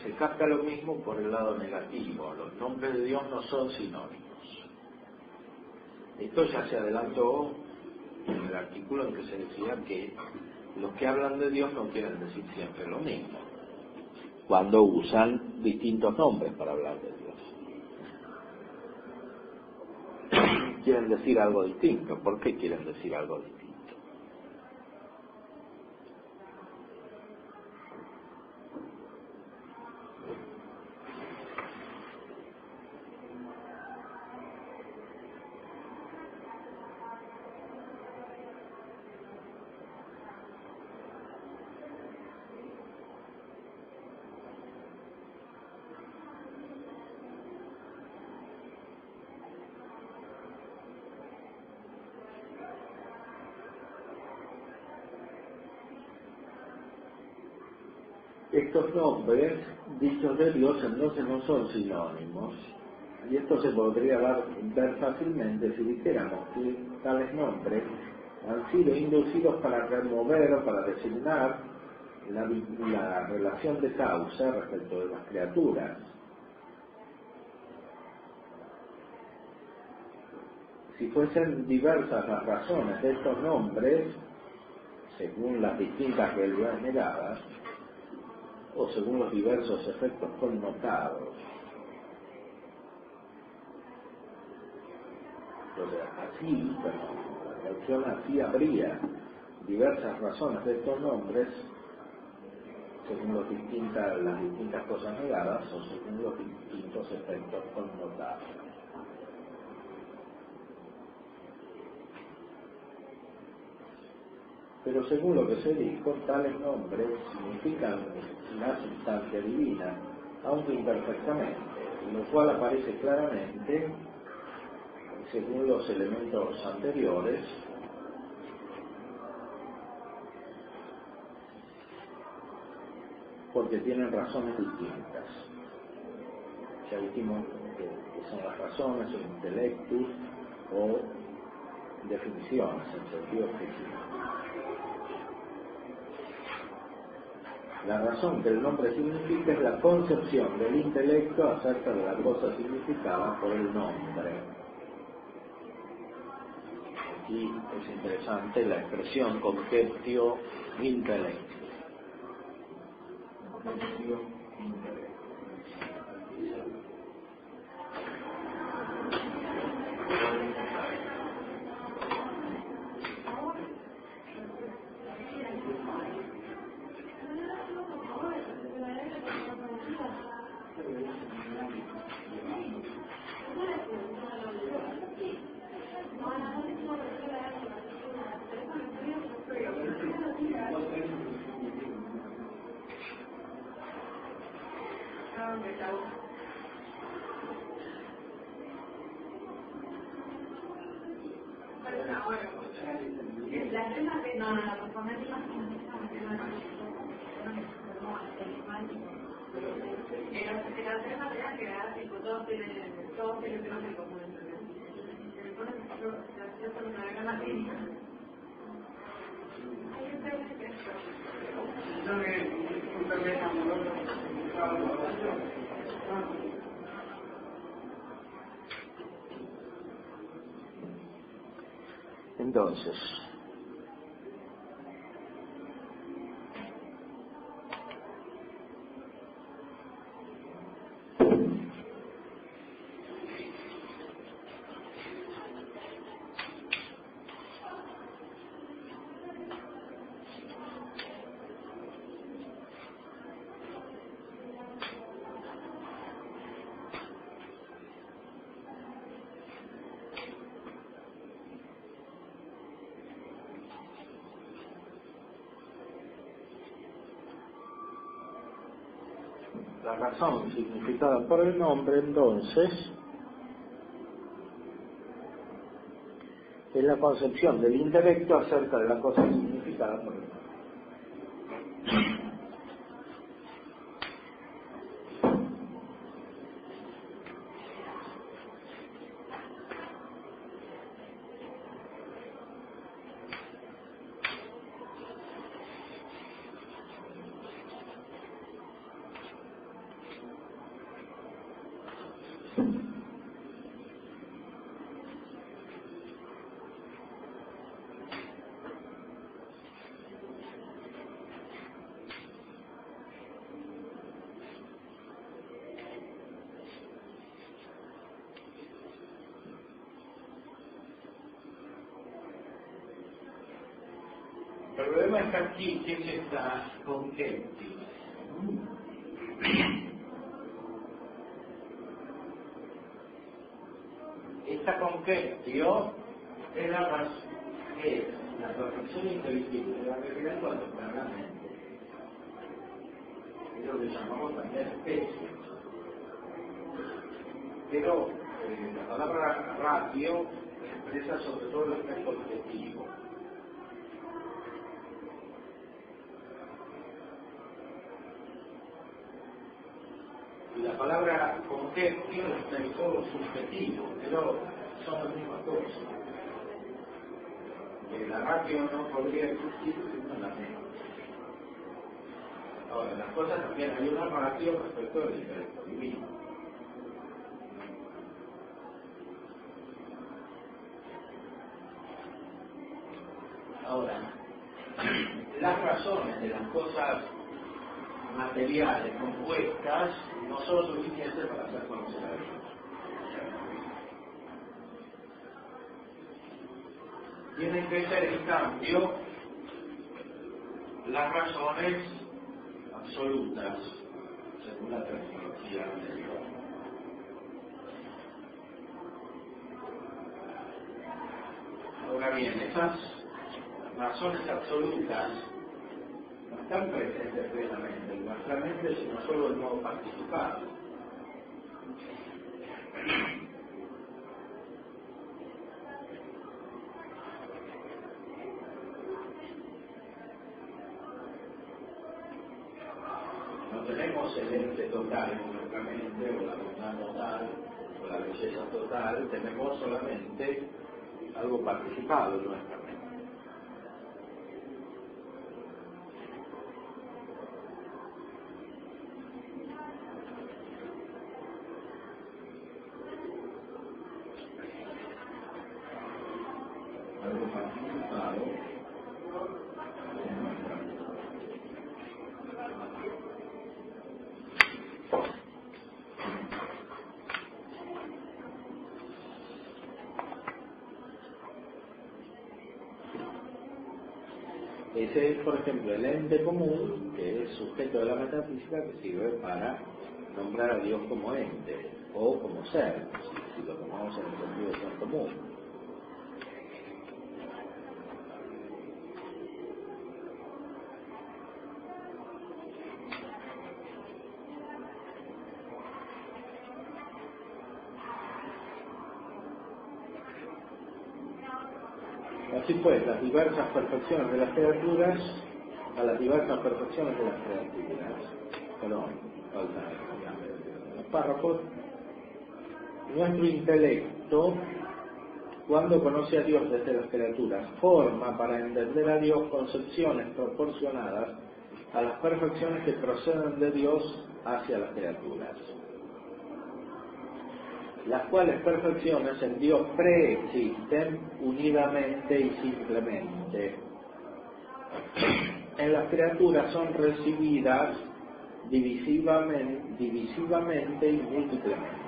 Se capta lo mismo por el lado negativo. Los nombres de Dios no son sinónimos. Esto ya se adelantó en el artículo en que se decía que los que hablan de Dios no quieren decir siempre lo mismo, cuando usan distintos nombres para hablar de Dios. Quieren decir algo distinto. ¿Por qué quieren decir algo distinto? estos nombres dichos de Dios entonces no son sinónimos. Y esto se podría ver fácilmente si dijéramos que tales nombres han sido inducidos para remover o para designar la relación de causa respecto de las criaturas. Si fuesen diversas las razones de estos nombres, según las distintas realidades negadas, o según los diversos efectos connotados, entonces así, la traducción así habría diversas razones de estos nombres, según las distintas cosas negadas o según los distintos efectos connotados. Pero según lo que se dijo, tales nombres significan la sustancia divina, aunque imperfectamente, lo cual aparece claramente según los elementos anteriores, porque tienen razones distintas. Ya dijimos que son las razones o intelectus o definiciones en sentido objetivo. La razón que el nombre significa es la concepción del intelecto acerca de la cosa significada por el nombre. Aquí es interesante la expresión conceptio intellectus. Conceptio intellectus. Entonces, la razón significada por el nombre, entonces, es la concepción del intelecto acerca de la cosa significada por el nombre. El problema está aquí, que es esta conceptio. Esta conceptio es la perfección inteligible de la realidad cuando está en la mente. Es lo que llamamos también especie. Pero la palabra ratio expresa sobre todo el aspecto objetivo. Y la palabra conceptio está en todo subjetivo, pero son la misma cosa. La ratio no podría existir sin la misma. Ahora, las cosas también hay una ratio respecto del intelecto divino. Ahora, las razones de las cosas materiales compuestas no son suficientes para hacer conocer a Dios. Tienen que ser, en cambio, las razones absolutas, según la terminología anterior. Ahora bien, esas razones absolutas no están presentes plenamente en nuestra mente, sino solo en modo participado. No tenemos el ente total en nuestra mente, o la bondad total, o la belleza total, tenemos solamente algo participado en nuestra mente. Algo participado en nuestra mente. Ese es, por ejemplo, el ente común, que es sujeto de la metafísica, que sirve para nombrar a Dios como ente, o como ser, si lo tomamos en el sentido de ser común. Así pues, las diversas perfecciones de las criaturas, a las diversas perfecciones de las criaturas, los párrafos, nuestro intelecto, cuando conoce a Dios desde las criaturas, forma para entender a Dios concepciones proporcionadas a las perfecciones que proceden de Dios hacia las criaturas, las cuales perfecciones en Dios preexisten unidamente y simplemente. En las criaturas son recibidas divisivamente y múltiplemente.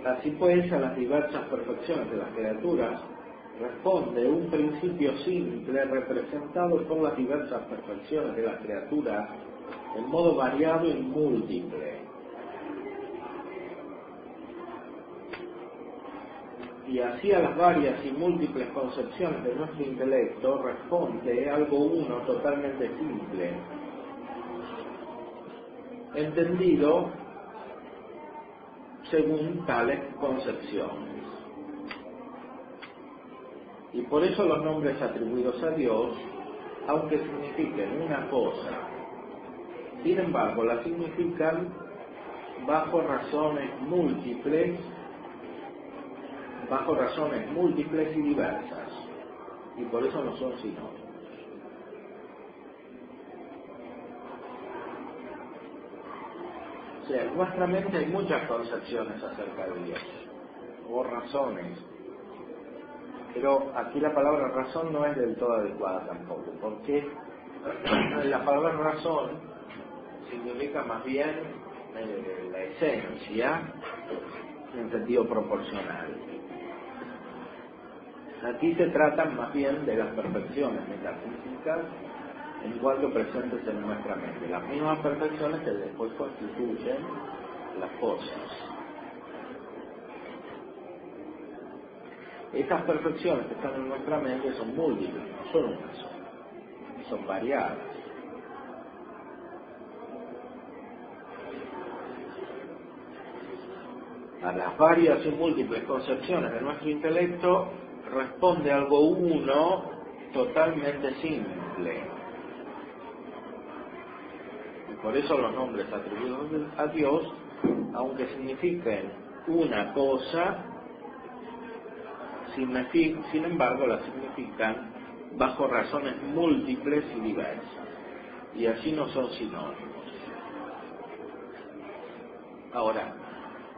Así pues, a las diversas perfecciones de las criaturas responde un principio simple representado por las diversas perfecciones de las criaturas en modo variado y múltiple. Y así a las varias y múltiples concepciones de nuestro intelecto responde algo uno totalmente simple, entendido según tales concepciones. Y por eso los nombres atribuidos a Dios, aunque signifiquen una cosa, sin embargo la significan bajo razones múltiples y diversas, y por eso no son sinónimos. O sea, en nuestra mente hay muchas concepciones acerca de Dios, o razones, pero aquí la palabra razón no es del todo adecuada tampoco, porque la palabra razón significa más bien la esencia en sentido proporcional. Aquí se tratan más bien de las perfecciones metafísicas en cuanto presentes en nuestra mente, las mismas perfecciones que después constituyen las cosas. Estas perfecciones que están en nuestra mente son múltiples, no son una sola, son variadas. A las varias y múltiples concepciones de nuestro intelecto responde algo uno totalmente simple, Por eso los nombres atribuidos a Dios, aunque signifiquen una cosa, sin embargo la significan bajo razones múltiples y diversas, y así no son sinónimos. Ahora,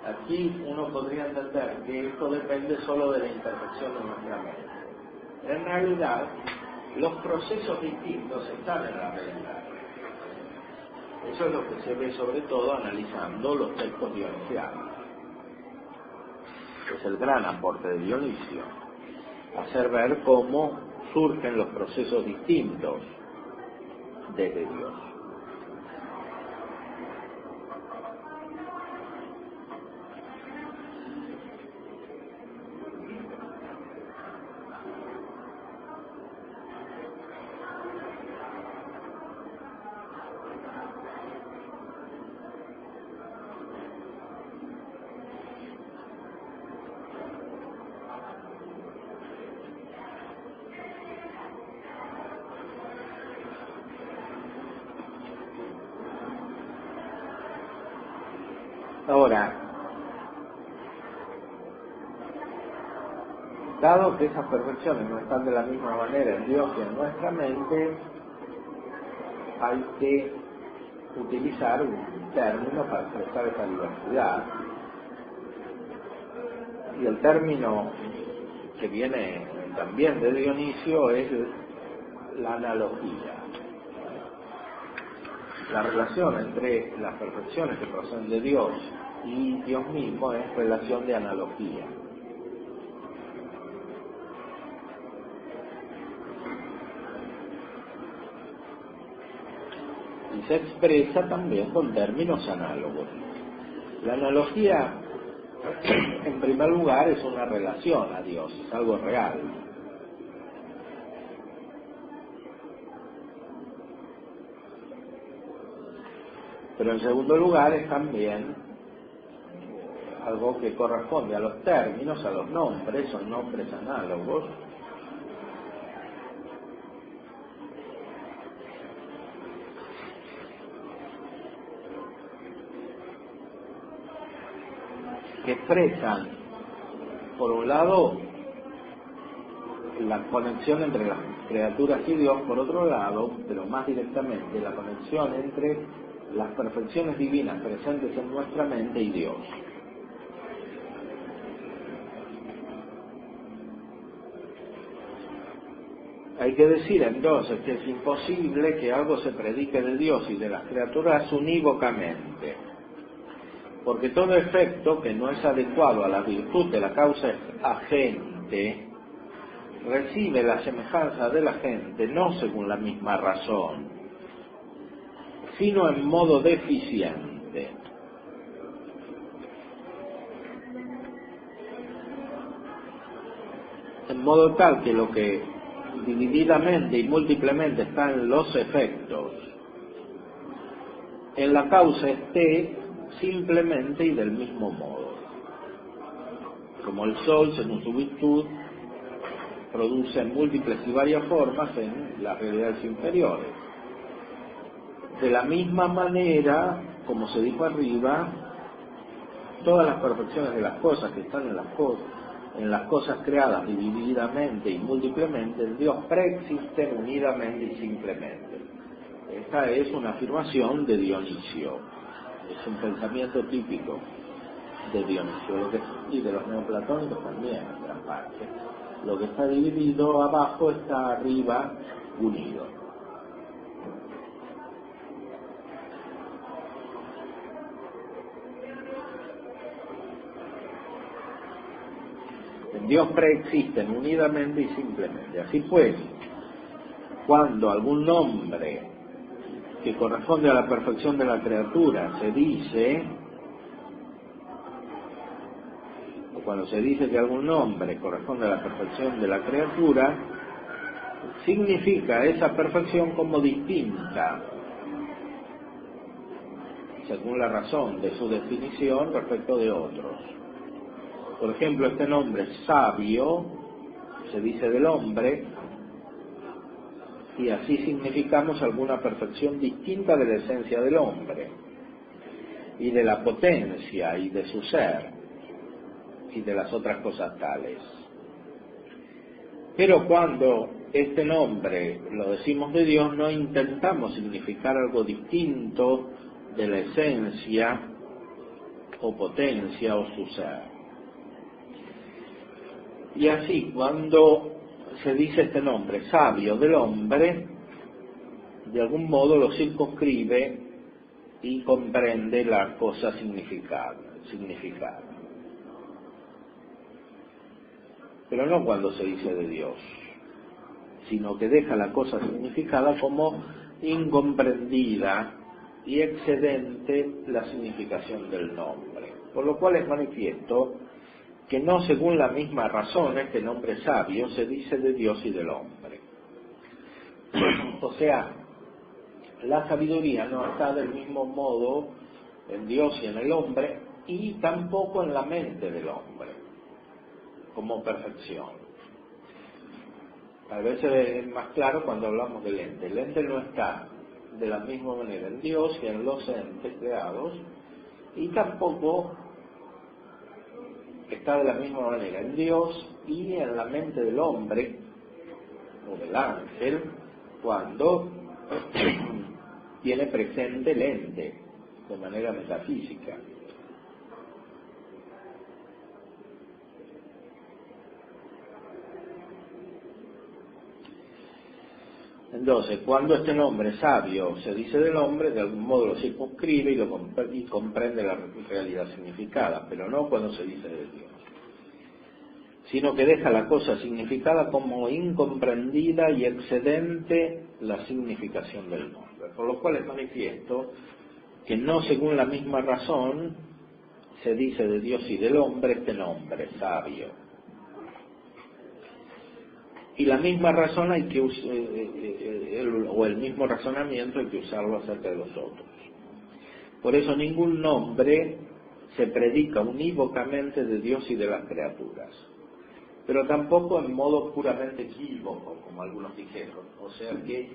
aquí uno podría entender que esto depende solo de la interpretación de nuestra mente. En realidad, los procesos distintos están en la realidad. Eso es lo que se ve sobre todo analizando los textos dionisianos. Es el gran aporte de Dionisio, hacer ver cómo surgen los procesos distintos desde Dios. Ahora, dado que esas perfecciones no están de la misma manera en Dios y en nuestra mente, hay que utilizar un término para expresar esa diversidad. Y el término que viene también de Dionisio es la analogía. La relación entre las perfecciones que proceden de Dios y Dios mismo es relación de analogía. Y se expresa también con términos análogos. La analogía, en primer lugar, es una relación a Dios, es algo real. Pero en segundo lugar es también algo que corresponde a los términos, a los nombres, son nombres análogos. Que expresan, por un lado, la conexión entre las criaturas y Dios, por otro lado, pero más directamente, la conexión entre las perfecciones divinas presentes en nuestra mente y Dios. Hay que decir entonces que es imposible que algo se predique de Dios y de las criaturas unívocamente, porque todo efecto que no es adecuado a la virtud de la causa agente recibe la semejanza de la gente no según la misma razón, sino en modo deficiente. En modo tal que lo que divididamente y múltiplemente está en los efectos, en la causa esté simplemente y del mismo modo. Como el sol, según su virtud, produce en múltiples y varias formas en las realidades inferiores. De la misma manera, como se dijo arriba, todas las perfecciones de las cosas que están en las cosas creadas divididamente y múltiplemente, en Dios preexisten unidamente y simplemente. Esta es una afirmación de Dionisio, es un pensamiento típico de Dionisio, y de los neoplatónicos también, en gran parte. Lo que está dividido abajo está arriba unido. En Dios preexisten unidamente y simplemente. Así pues, cuando algún nombre que corresponde a la perfección de la criatura se dice, o cuando se dice que algún nombre corresponde a la perfección de la criatura, significa esa perfección como distinta, según la razón de su definición respecto de otros. Por ejemplo, este nombre sabio, se dice del hombre, y así significamos alguna perfección distinta de la esencia del hombre, y de la potencia, y de su ser, y de las otras cosas tales. Pero cuando este nombre lo decimos de Dios, no intentamos significar algo distinto de la esencia, o potencia, o su ser. Y así, cuando se dice este nombre, sabio del hombre, de algún modo lo circunscribe y comprende la cosa significada. Pero no cuando se dice de Dios, sino que deja la cosa significada como incomprendida y excedente la significación del nombre. Por lo cual es manifiesto que no según la misma razón este nombre sabio se dice de Dios y del hombre. O sea, la sabiduría no está del mismo modo en Dios y en el hombre, y tampoco en la mente del hombre, como perfección. A veces es más claro cuando hablamos del ente. El ente no está de la misma manera en Dios y en los entes creados, y tampoco está de la misma manera en Dios y en la mente del hombre o del ángel cuando tiene presente el ente de manera metafísica. Entonces, cuando este nombre sabio se dice del hombre, de algún modo lo circunscribe y comprende la realidad significada, pero no cuando se dice de Dios, sino que deja la cosa significada como incomprendida y excedente la significación del nombre. Por lo cual es manifiesto que no según la misma razón se dice de Dios y del hombre este nombre, sabio. Y la misma razón hay que o el mismo razonamiento hay que usarlo acerca de los otros. Por eso ningún nombre se predica unívocamente de Dios y de las criaturas, pero tampoco en modo puramente equívoco, como algunos dijeron. O sea que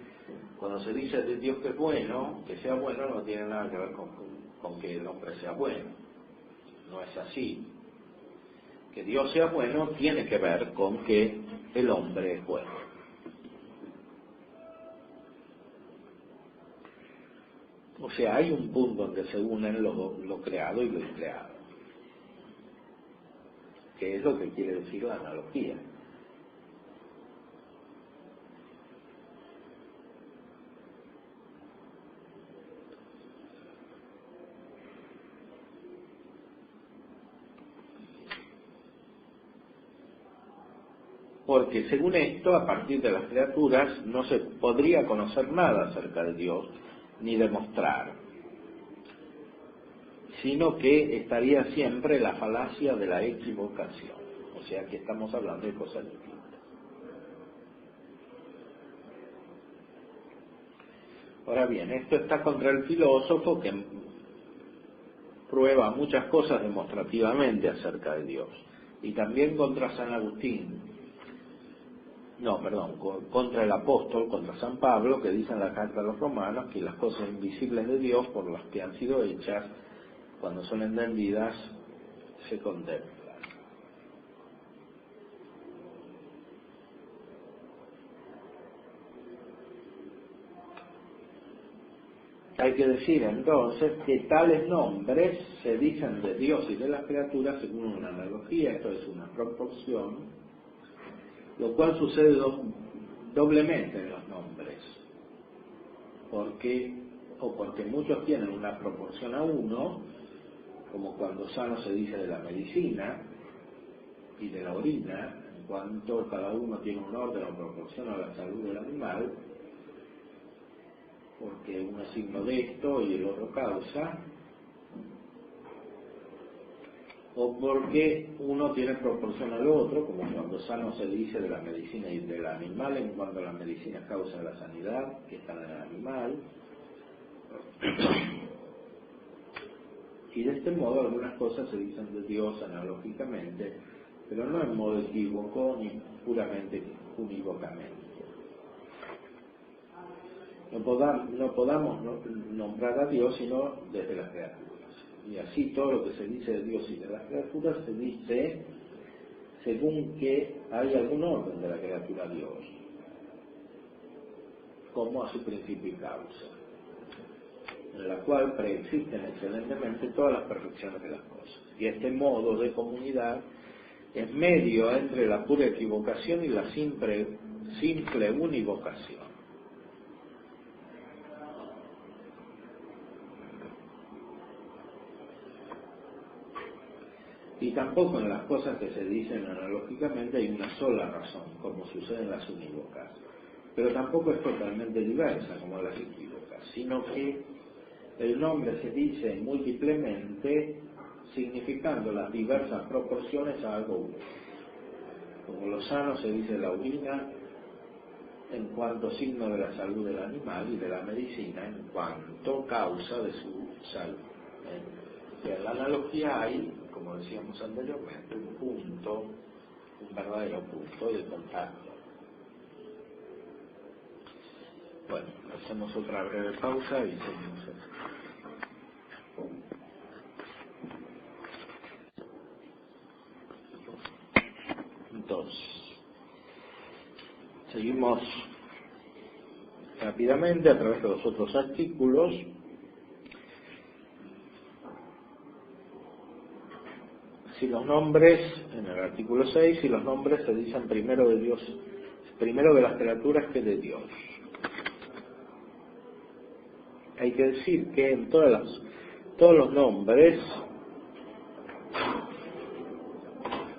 cuando se dice de Dios que es bueno, que sea bueno no tiene nada que ver con que el hombre sea bueno. No es así. Que Dios sea bueno tiene que ver con que el hombre es bueno. O sea, hay un punto donde se unen lo creado y lo increado, que es lo que quiere decir la analogía. Porque según esto, a partir de las criaturas no se podría conocer nada acerca de Dios, ni demostrar, sino que estaría siempre la falacia de la equivocación. O sea que estamos hablando de cosas distintas. Ahora bien, esto está contra el filósofo que prueba muchas cosas demostrativamente acerca de Dios, y también contra San Agustín. Contra el apóstol, contra San Pablo, que dice en la carta a los romanos que las cosas invisibles de Dios, por las que han sido hechas, cuando son entendidas, se contemplan. Hay que decir entonces que tales nombres se dicen de Dios y de las criaturas según una analogía, esto es una proporción, lo cual sucede doblemente en los nombres, porque muchos tienen una proporción a uno, como cuando sano se dice de la medicina y de la orina, en cuanto cada uno tiene un orden o proporción a la salud del animal, porque uno es signo de esto y el otro causa, o porque uno tiene proporción al otro, como cuando sano se dice de la medicina y del animal, en cuanto la medicina causa la sanidad que está en el animal. Y de este modo algunas cosas se dicen de Dios analógicamente, pero no en modo equívoco ni puramente unívocamente. no podamos nombrar a Dios sino desde las criaturas. Y así todo lo que se dice de Dios y de las criaturas se dice según que hay algún orden de la criatura a Dios, como a su principio y causa, en la cual preexisten excelentemente todas las perfecciones de las cosas. Y este modo de comunidad es medio entre la pura equivocación y la simple univocación. Y tampoco en las cosas que se dicen analógicamente hay una sola razón, como sucede en las unívocas, pero tampoco es totalmente diversa como las equívocas, sino que el nombre se dice múltiplemente significando las diversas proporciones a algo único. Como lo sano se dice la urina en cuanto signo de la salud del animal y de la medicina en cuanto causa de su salud. En la analogía hay, como decíamos anteriormente, un verdadero punto de contacto. Bueno, hacemos otra breve pausa y seguimos eso. Entonces, seguimos rápidamente a través de los otros artículos. Si los nombres, en el artículo 6, si los nombres se dicen primero de Dios, primero de las criaturas que de Dios. Hay que decir que en todos los nombres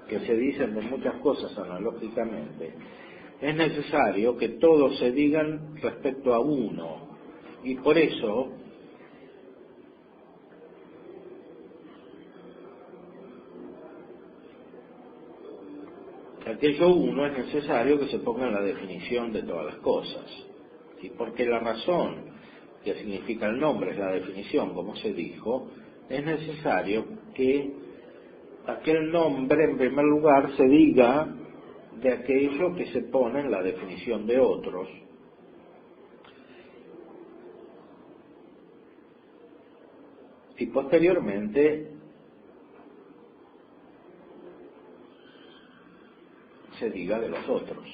que se dicen de muchas cosas analógicamente, es necesario que todos se digan respecto a uno, y por eso aquello uno es necesario que se ponga en la definición de todas las cosas, ¿sí? Porque la razón que significa el nombre es la definición, como se dijo, es necesario que aquel nombre en primer lugar se diga de aquello que se pone en la definición de otros. Y posteriormente se diga de los otros.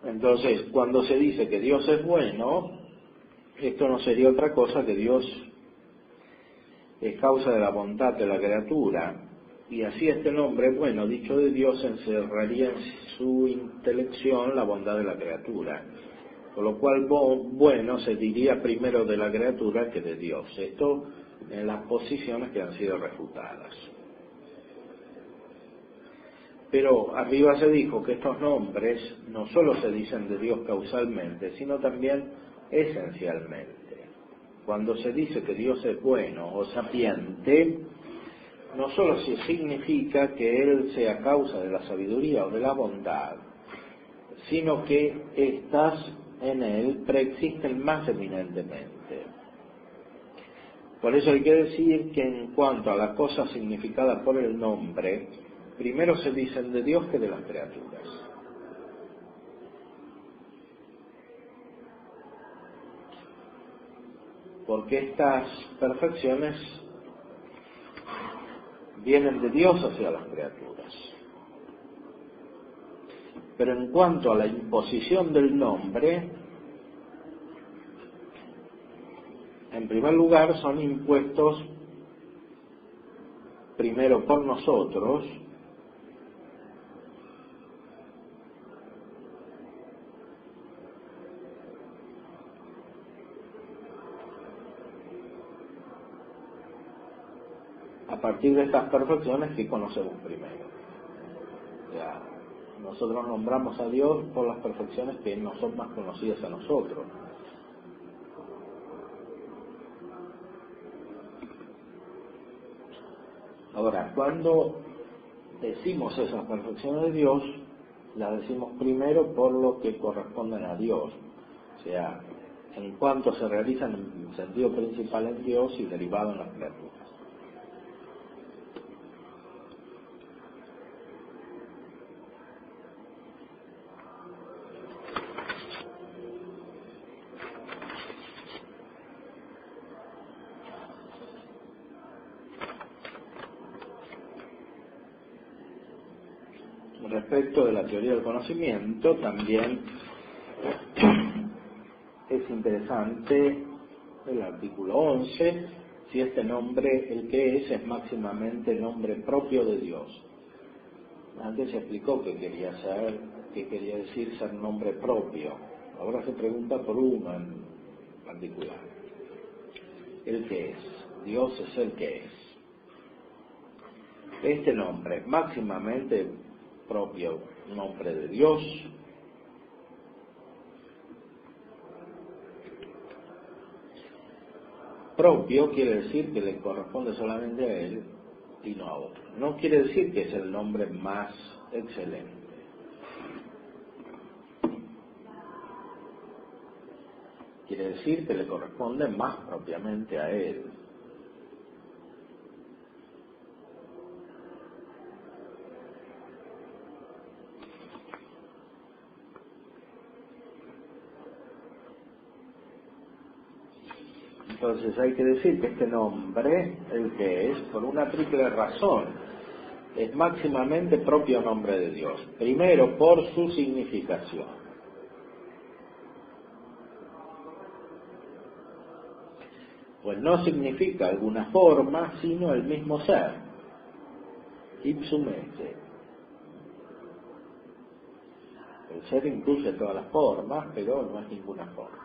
Entonces, cuando se dice que Dios es bueno, esto no sería otra cosa que Dios es causa de la bondad de la criatura, y así este nombre bueno dicho de Dios encerraría en su intelección la bondad de la criatura, con lo cual bueno se diría primero de la criatura que de Dios. Esto en las posiciones que han sido refutadas. Pero arriba se dijo que estos nombres no solo se dicen de Dios causalmente, sino también esencialmente. Cuando se dice que Dios es bueno o sapiente, no solo se significa que Él sea causa de la sabiduría o de la bondad, sino que éstas en Él preexisten más eminentemente. Por eso hay que decir que en cuanto a la cosa significada por el nombre, primero se dicen de Dios que de las criaturas. Porque estas perfecciones vienen de Dios hacia las criaturas. Pero en cuanto a la imposición del nombre, en primer lugar son impuestos primero por nosotros, a partir de estas perfecciones que conocemos primero. Ya, nosotros nombramos a Dios por las perfecciones que no son más conocidas a nosotros. Ahora, cuando decimos esas perfecciones de Dios, las decimos primero por lo que corresponden a Dios, o sea, en cuanto se realizan en sentido principal en Dios y derivado en las criaturas. respecto de la teoría del conocimiento, también es interesante el artículo 11, si este nombre, el que es máximamente nombre propio de Dios. Antes se explicó qué quería decir ser nombre propio. Ahora se pregunta por uno en particular. El que es. Dios es el que es. Este nombre, máximamente propio nombre de Dios, propio quiere decir que le corresponde solamente a Él y no a otro. No quiere decir que es el nombre más excelente. Quiere decir que le corresponde más propiamente a Él. Entonces hay que decir que este nombre, el que es, por una triple razón, es máximamente propio nombre de Dios. Primero, por su significación. Pues no significa alguna forma, sino el mismo ser. Ipsum esse. El ser incluye todas las formas, pero no es ninguna forma.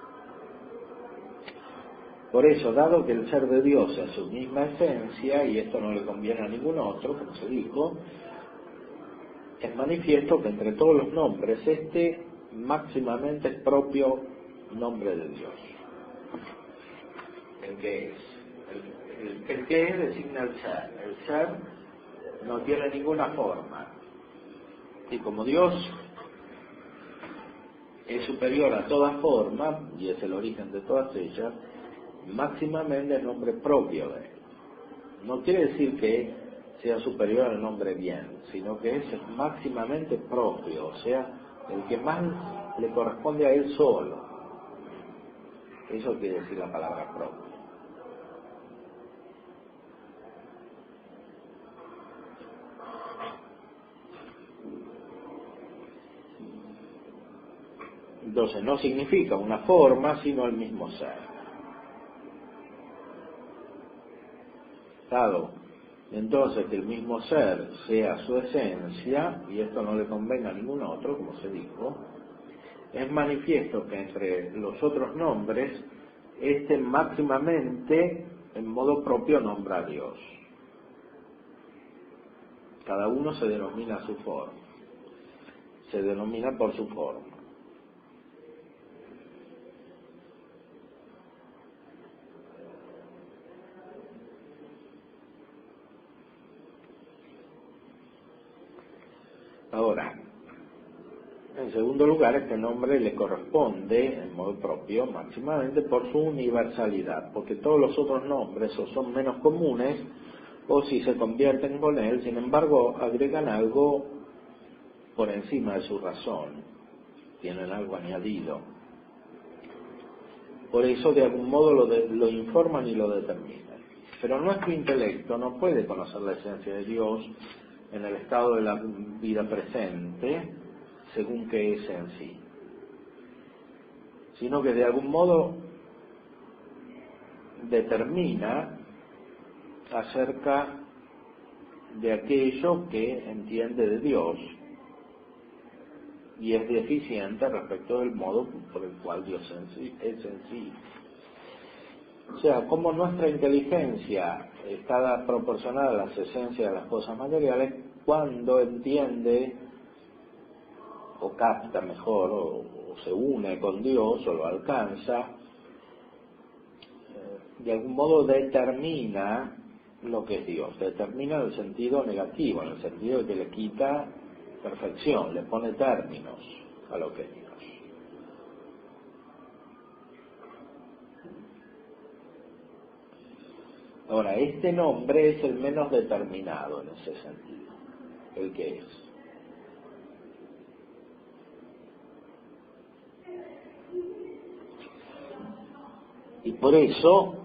Por eso, dado que el ser de Dios es su misma esencia, y esto no le conviene a ningún otro, como se dijo, es manifiesto que entre todos los nombres, este máximamente es propio nombre de Dios. El que es. El que es designa el ser. El ser no tiene ninguna forma. Y como Dios es superior a toda forma, y es el origen de todas ellas, máximamente el nombre propio de Él. No quiere decir que sea superior al nombre bien, sino que es máximamente propio, o sea, el que más le corresponde a Él solo. Eso quiere decir la palabra propio. Entonces no significa una forma, sino el mismo ser. Dado entonces que el mismo ser sea su esencia, y esto no le convenga a ningún otro, como se dijo, es manifiesto que entre los otros nombres, este máximamente en modo propio nombra a Dios. Cada uno se denomina a su forma, se denomina por su forma. Ahora, en segundo lugar, este nombre le corresponde, en modo propio, máximamente por su universalidad, porque todos los otros nombres o son menos comunes, o si se convierten con él, sin embargo, agregan algo por encima de su razón, tienen algo añadido. Por eso, de algún modo, lo informan y lo determinan. Pero nuestro intelecto no puede conocer la esencia de Dios en el estado de la vida presente, según que es en sí, sino que de algún modo determina acerca de aquello que entiende de Dios y es deficiente respecto del modo por el cual Dios es en sí. O sea, como nuestra inteligencia está proporcionada a las esencias de las cosas materiales, cuando entiende o capta mejor o se une con Dios o lo alcanza, de algún modo determina lo que es Dios, determina en el sentido negativo, en el sentido de que le quita perfección, le pone términos a lo que es Dios. Ahora, este nombre es el menos determinado en ese sentido, el que es. Y por eso,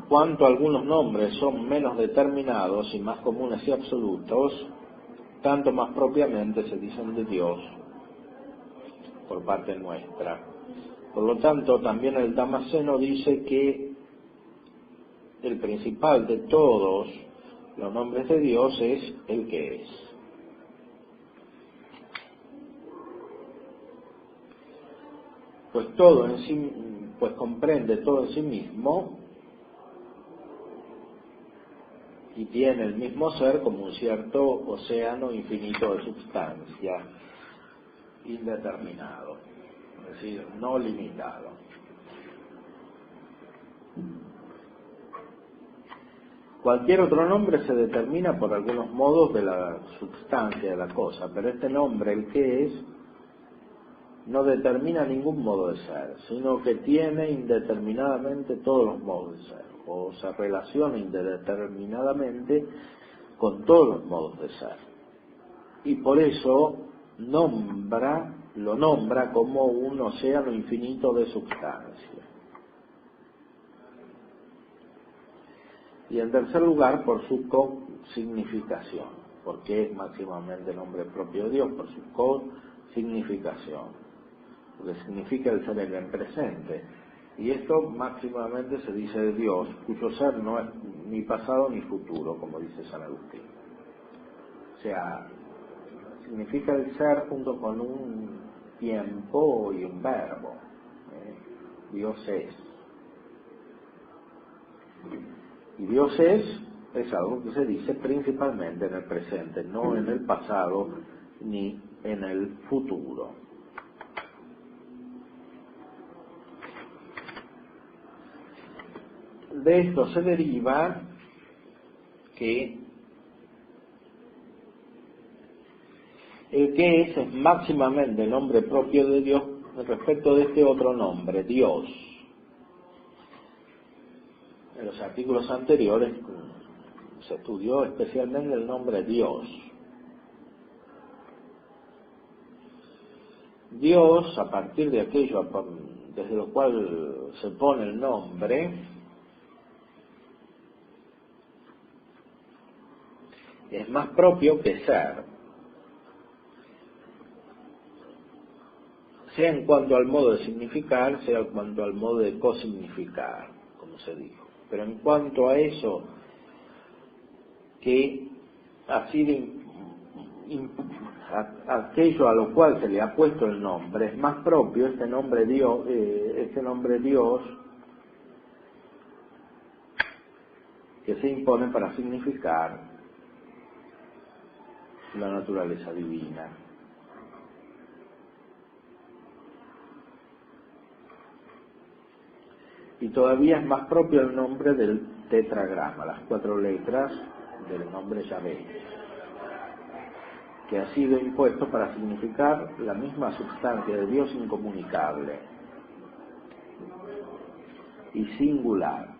cuanto algunos nombres son menos determinados y más comunes y absolutos, tanto más propiamente se dicen de Dios por parte nuestra. Por lo tanto, también el Damasceno dice que el principal de todos los nombres de Dios es el que es. Pues todo en sí, pues comprende todo en sí mismo y tiene el mismo ser como un cierto océano infinito de sustancia, indeterminado, es decir, no limitado. Cualquier otro nombre se determina por algunos modos de la sustancia de la cosa, pero este nombre, el que es, no determina ningún modo de ser, sino que tiene indeterminadamente todos los modos de ser, o se relaciona indeterminadamente con todos los modos de ser. Y por eso lo nombra como un océano infinito de sustancia. Y en tercer lugar, por su co-significación, porque es máximamente nombre propio de Dios, por su co-significación, porque significa el ser en presente. Y esto máximamente se dice de Dios, cuyo ser no es ni pasado ni futuro, como dice San Agustín. O sea, significa el ser junto con un tiempo y un verbo. Dios es. Y Dios es algo que se dice principalmente en el presente, no en el pasado ni en el futuro. De esto se deriva que el que es máximamente el nombre propio de Dios respecto de este otro nombre, Dios. En los artículos anteriores se estudió especialmente el nombre Dios. Dios, a partir de aquello desde lo cual se pone el nombre, es más propio que ser, sea en cuanto al modo de significar, sea en cuanto al modo de cosignificar, como se dijo. Pero en cuanto a eso que ha sido aquello a lo cual se le ha puesto el nombre, es más propio este nombre Dios, que se impone para significar la naturaleza divina. Y todavía es más propio el nombre del tetragrama, las 4 letras del nombre Yahvé, que ha sido impuesto para significar la misma sustancia de Dios incomunicable y singular.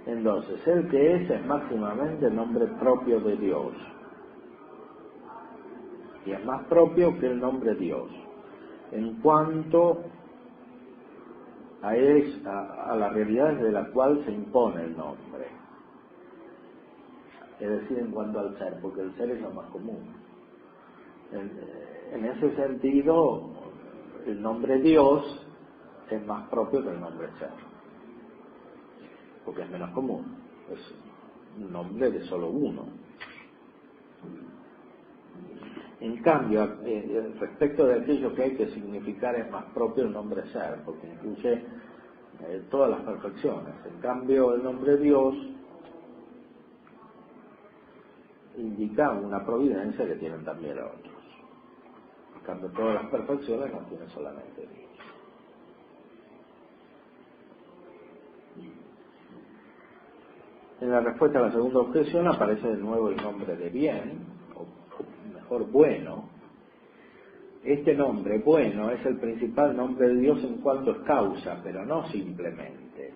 Entonces, el que es máximamente el nombre propio de Dios, y es más propio que el nombre Dios, en cuanto a la realidad desde la cual se impone el nombre, es decir, en cuanto al ser, porque el ser es lo más común. En ese sentido, el nombre Dios es más propio que el nombre ser, porque es menos común, es un nombre de solo uno. En cambio, respecto de aquello que hay que significar, es más propio el nombre ser, porque incluye todas las perfecciones. En cambio, el nombre Dios indica una providencia que tienen también otros. En cambio, todas las perfecciones las tiene solamente Dios. En la respuesta a la segunda objeción aparece de nuevo el nombre de bien, o mejor bueno. Este nombre, bueno, es el principal nombre de Dios en cuanto es causa, pero no simplemente.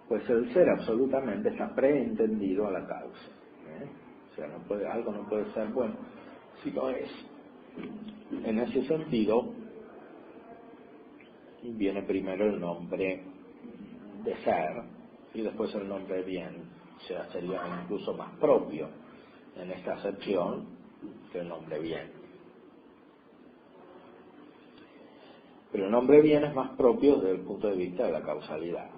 Pues el ser absolutamente está preentendido a la causa. O sea, algo no puede ser bueno si no es. En ese sentido, viene primero el nombre de ser, y después el nombre bien, o sea, sería incluso más propio en esta acepción que el nombre bien. Pero el nombre bien es más propio desde el punto de vista de la causalidad,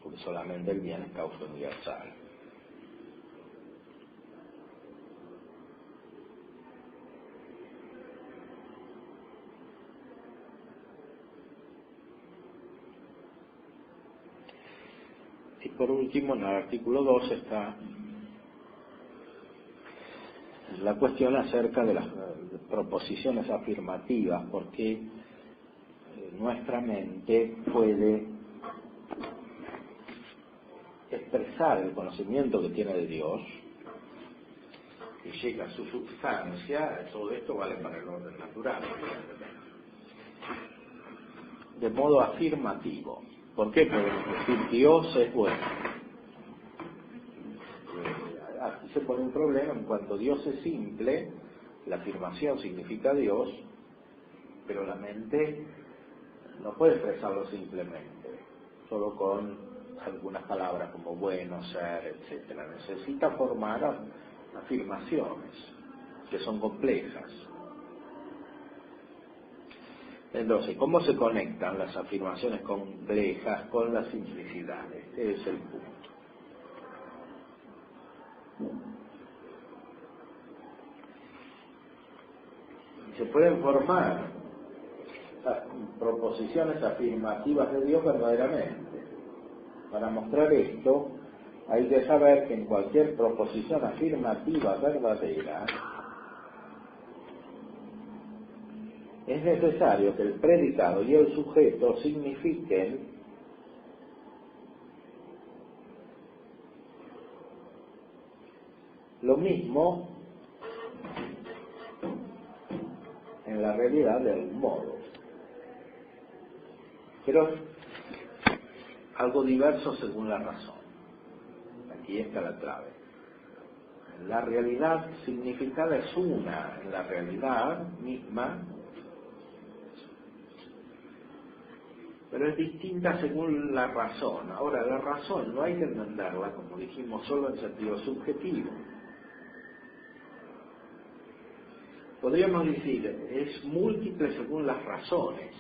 porque solamente el bien es causa universal. Y por último, en el artículo 2 está la cuestión acerca de las proposiciones afirmativas, porque nuestra mente puede expresar el conocimiento que tiene de Dios y llega a su substancia. Todo esto vale para el orden natural, de modo afirmativo. ¿Por qué podemos decir Dios es bueno? Aquí se pone un problema. En cuanto Dios es simple, la afirmación significa Dios, pero la mente no puede expresarlo simplemente, solo con algunas palabras como bueno, ser, etcétera. Necesita formar afirmaciones que son complejas. Entonces, ¿cómo se conectan las afirmaciones complejas con la simplicidad? Este es el punto. Se pueden formar proposiciones afirmativas de Dios verdaderamente. Para mostrar esto, hay que saber que en cualquier proposición afirmativa verdadera es necesario que el predicado y el sujeto signifiquen lo mismo en la realidad de algún modo, pero algo diverso según la razón. Aquí está la clave. La realidad significada es una en la realidad misma, pero es distinta según la razón. Ahora, la razón no hay que entenderla, como dijimos, solo en sentido subjetivo. Podríamos decir, es múltiple según las razones.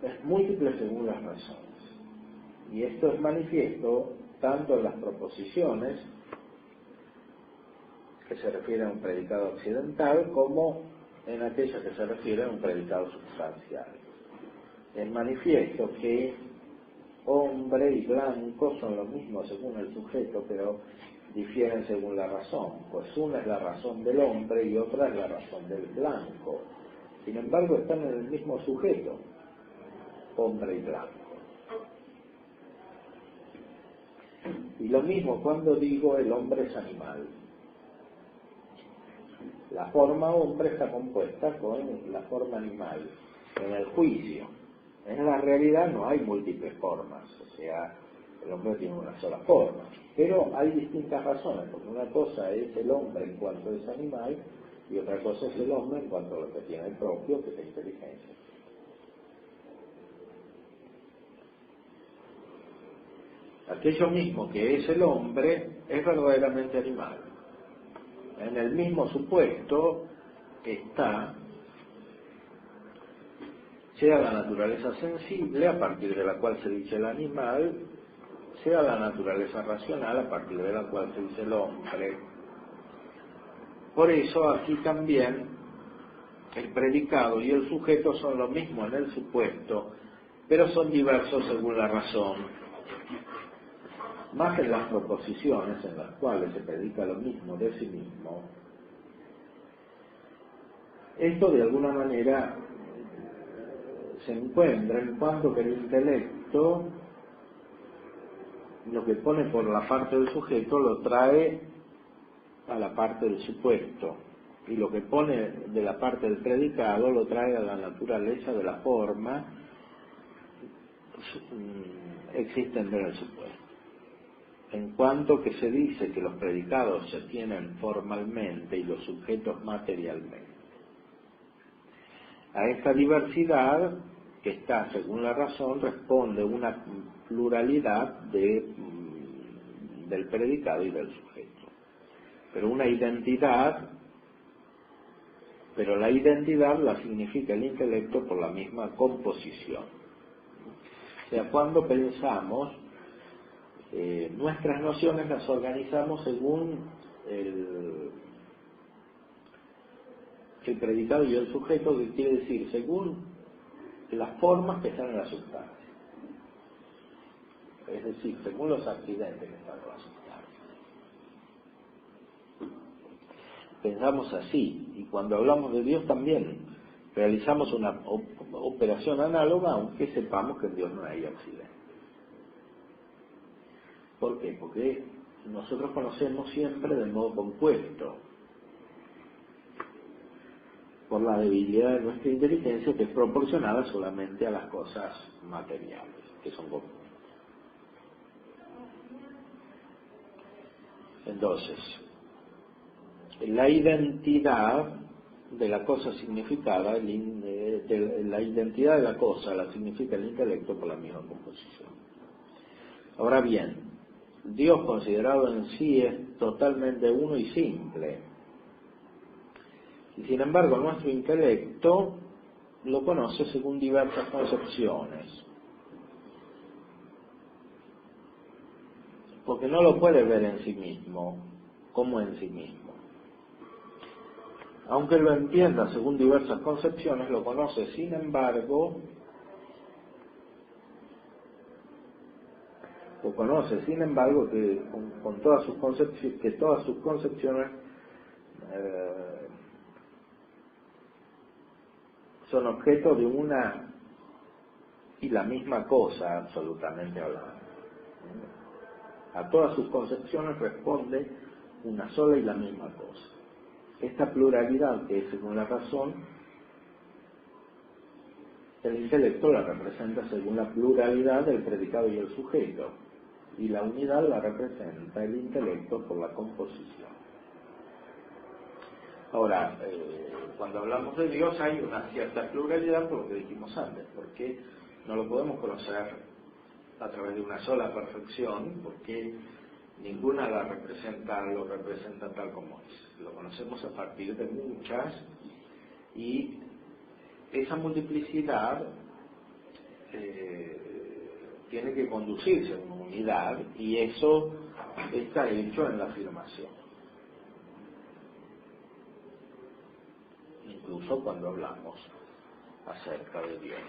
Es múltiple según las razones. Y esto es manifiesto tanto en las proposiciones que se refieren a un predicado accidental como en aquellas que se refieren a un predicado sustancial. Es manifiesto que hombre y blanco son lo mismo según el sujeto, pero difieren según la razón, pues una es la razón del hombre y otra es la razón del blanco. Sin embargo, están en el mismo sujeto, hombre y blanco. Y lo mismo cuando digo el hombre es animal. La forma hombre está compuesta con la forma animal. En el juicio, en la realidad no hay múltiples formas, o sea, el hombre tiene una sola forma. Pero hay distintas razones, porque una cosa es el hombre en cuanto es animal y otra cosa es el hombre en cuanto a lo que tiene propio, que es la inteligencia. Aquello mismo que es el hombre es verdaderamente animal. En el mismo supuesto está, sea la naturaleza sensible, a partir de la cual se dice el animal, sea la naturaleza racional, a partir de la cual se dice el hombre. Por eso aquí también el predicado y el sujeto son lo mismo en el supuesto, pero son diversos según la razón. Más en las proposiciones en las cuales se predica lo mismo de sí mismo, esto de alguna manera se encuentra en cuanto que el intelecto lo que pone por la parte del sujeto lo trae a la parte del supuesto, y lo que pone de la parte del predicado lo trae a la naturaleza de la forma existente en el supuesto. en cuanto que se dice que los predicados se tienen formalmente y los sujetos materialmente. A esta diversidad, que está según la razón, responde una pluralidad del predicado y del sujeto. Pero la identidad la significa el intelecto por la misma composición. O sea, cuando pensamos, nuestras nociones las organizamos según el predicado y el sujeto, que quiere decir según las formas que están en la sustancia. Es decir, según los accidentes que están en la sustancia. Pensamos así, y cuando hablamos de Dios también realizamos una operación análoga, aunque sepamos que en Dios no hay accidente. ¿Por qué? Porque nosotros conocemos siempre de modo compuesto, por la debilidad de nuestra inteligencia, que es proporcionada solamente a las cosas materiales, que son comunes. Entonces, la identidad de la cosa significada, la identidad de la cosa la significa el intelecto por la misma composición. Ahora bien, Dios considerado en sí es totalmente uno y simple. Y sin embargo, nuestro intelecto lo conoce según diversas concepciones. Porque no lo puede ver en sí mismo, como en sí mismo. Aunque lo entienda según diversas concepciones, lo conoce, sin embargo, que con todas sus concepciones, son objeto de una y la misma cosa, absolutamente hablando. A todas sus concepciones responde una sola y la misma cosa. Esta pluralidad, que es según la razón, el intelecto la representa según la pluralidad del predicado y el sujeto, y la unidad la representa el intelecto por la composición. Ahora, cuando hablamos de Dios hay una cierta pluralidad, por lo que dijimos antes, porque no lo podemos conocer a través de una sola perfección, porque ninguna lo representa tal como es. Lo conocemos a partir de muchas, y esa multiplicidad tiene que conducirse a una unidad, y eso está hecho en la afirmación. Incluso cuando hablamos acerca de Dios.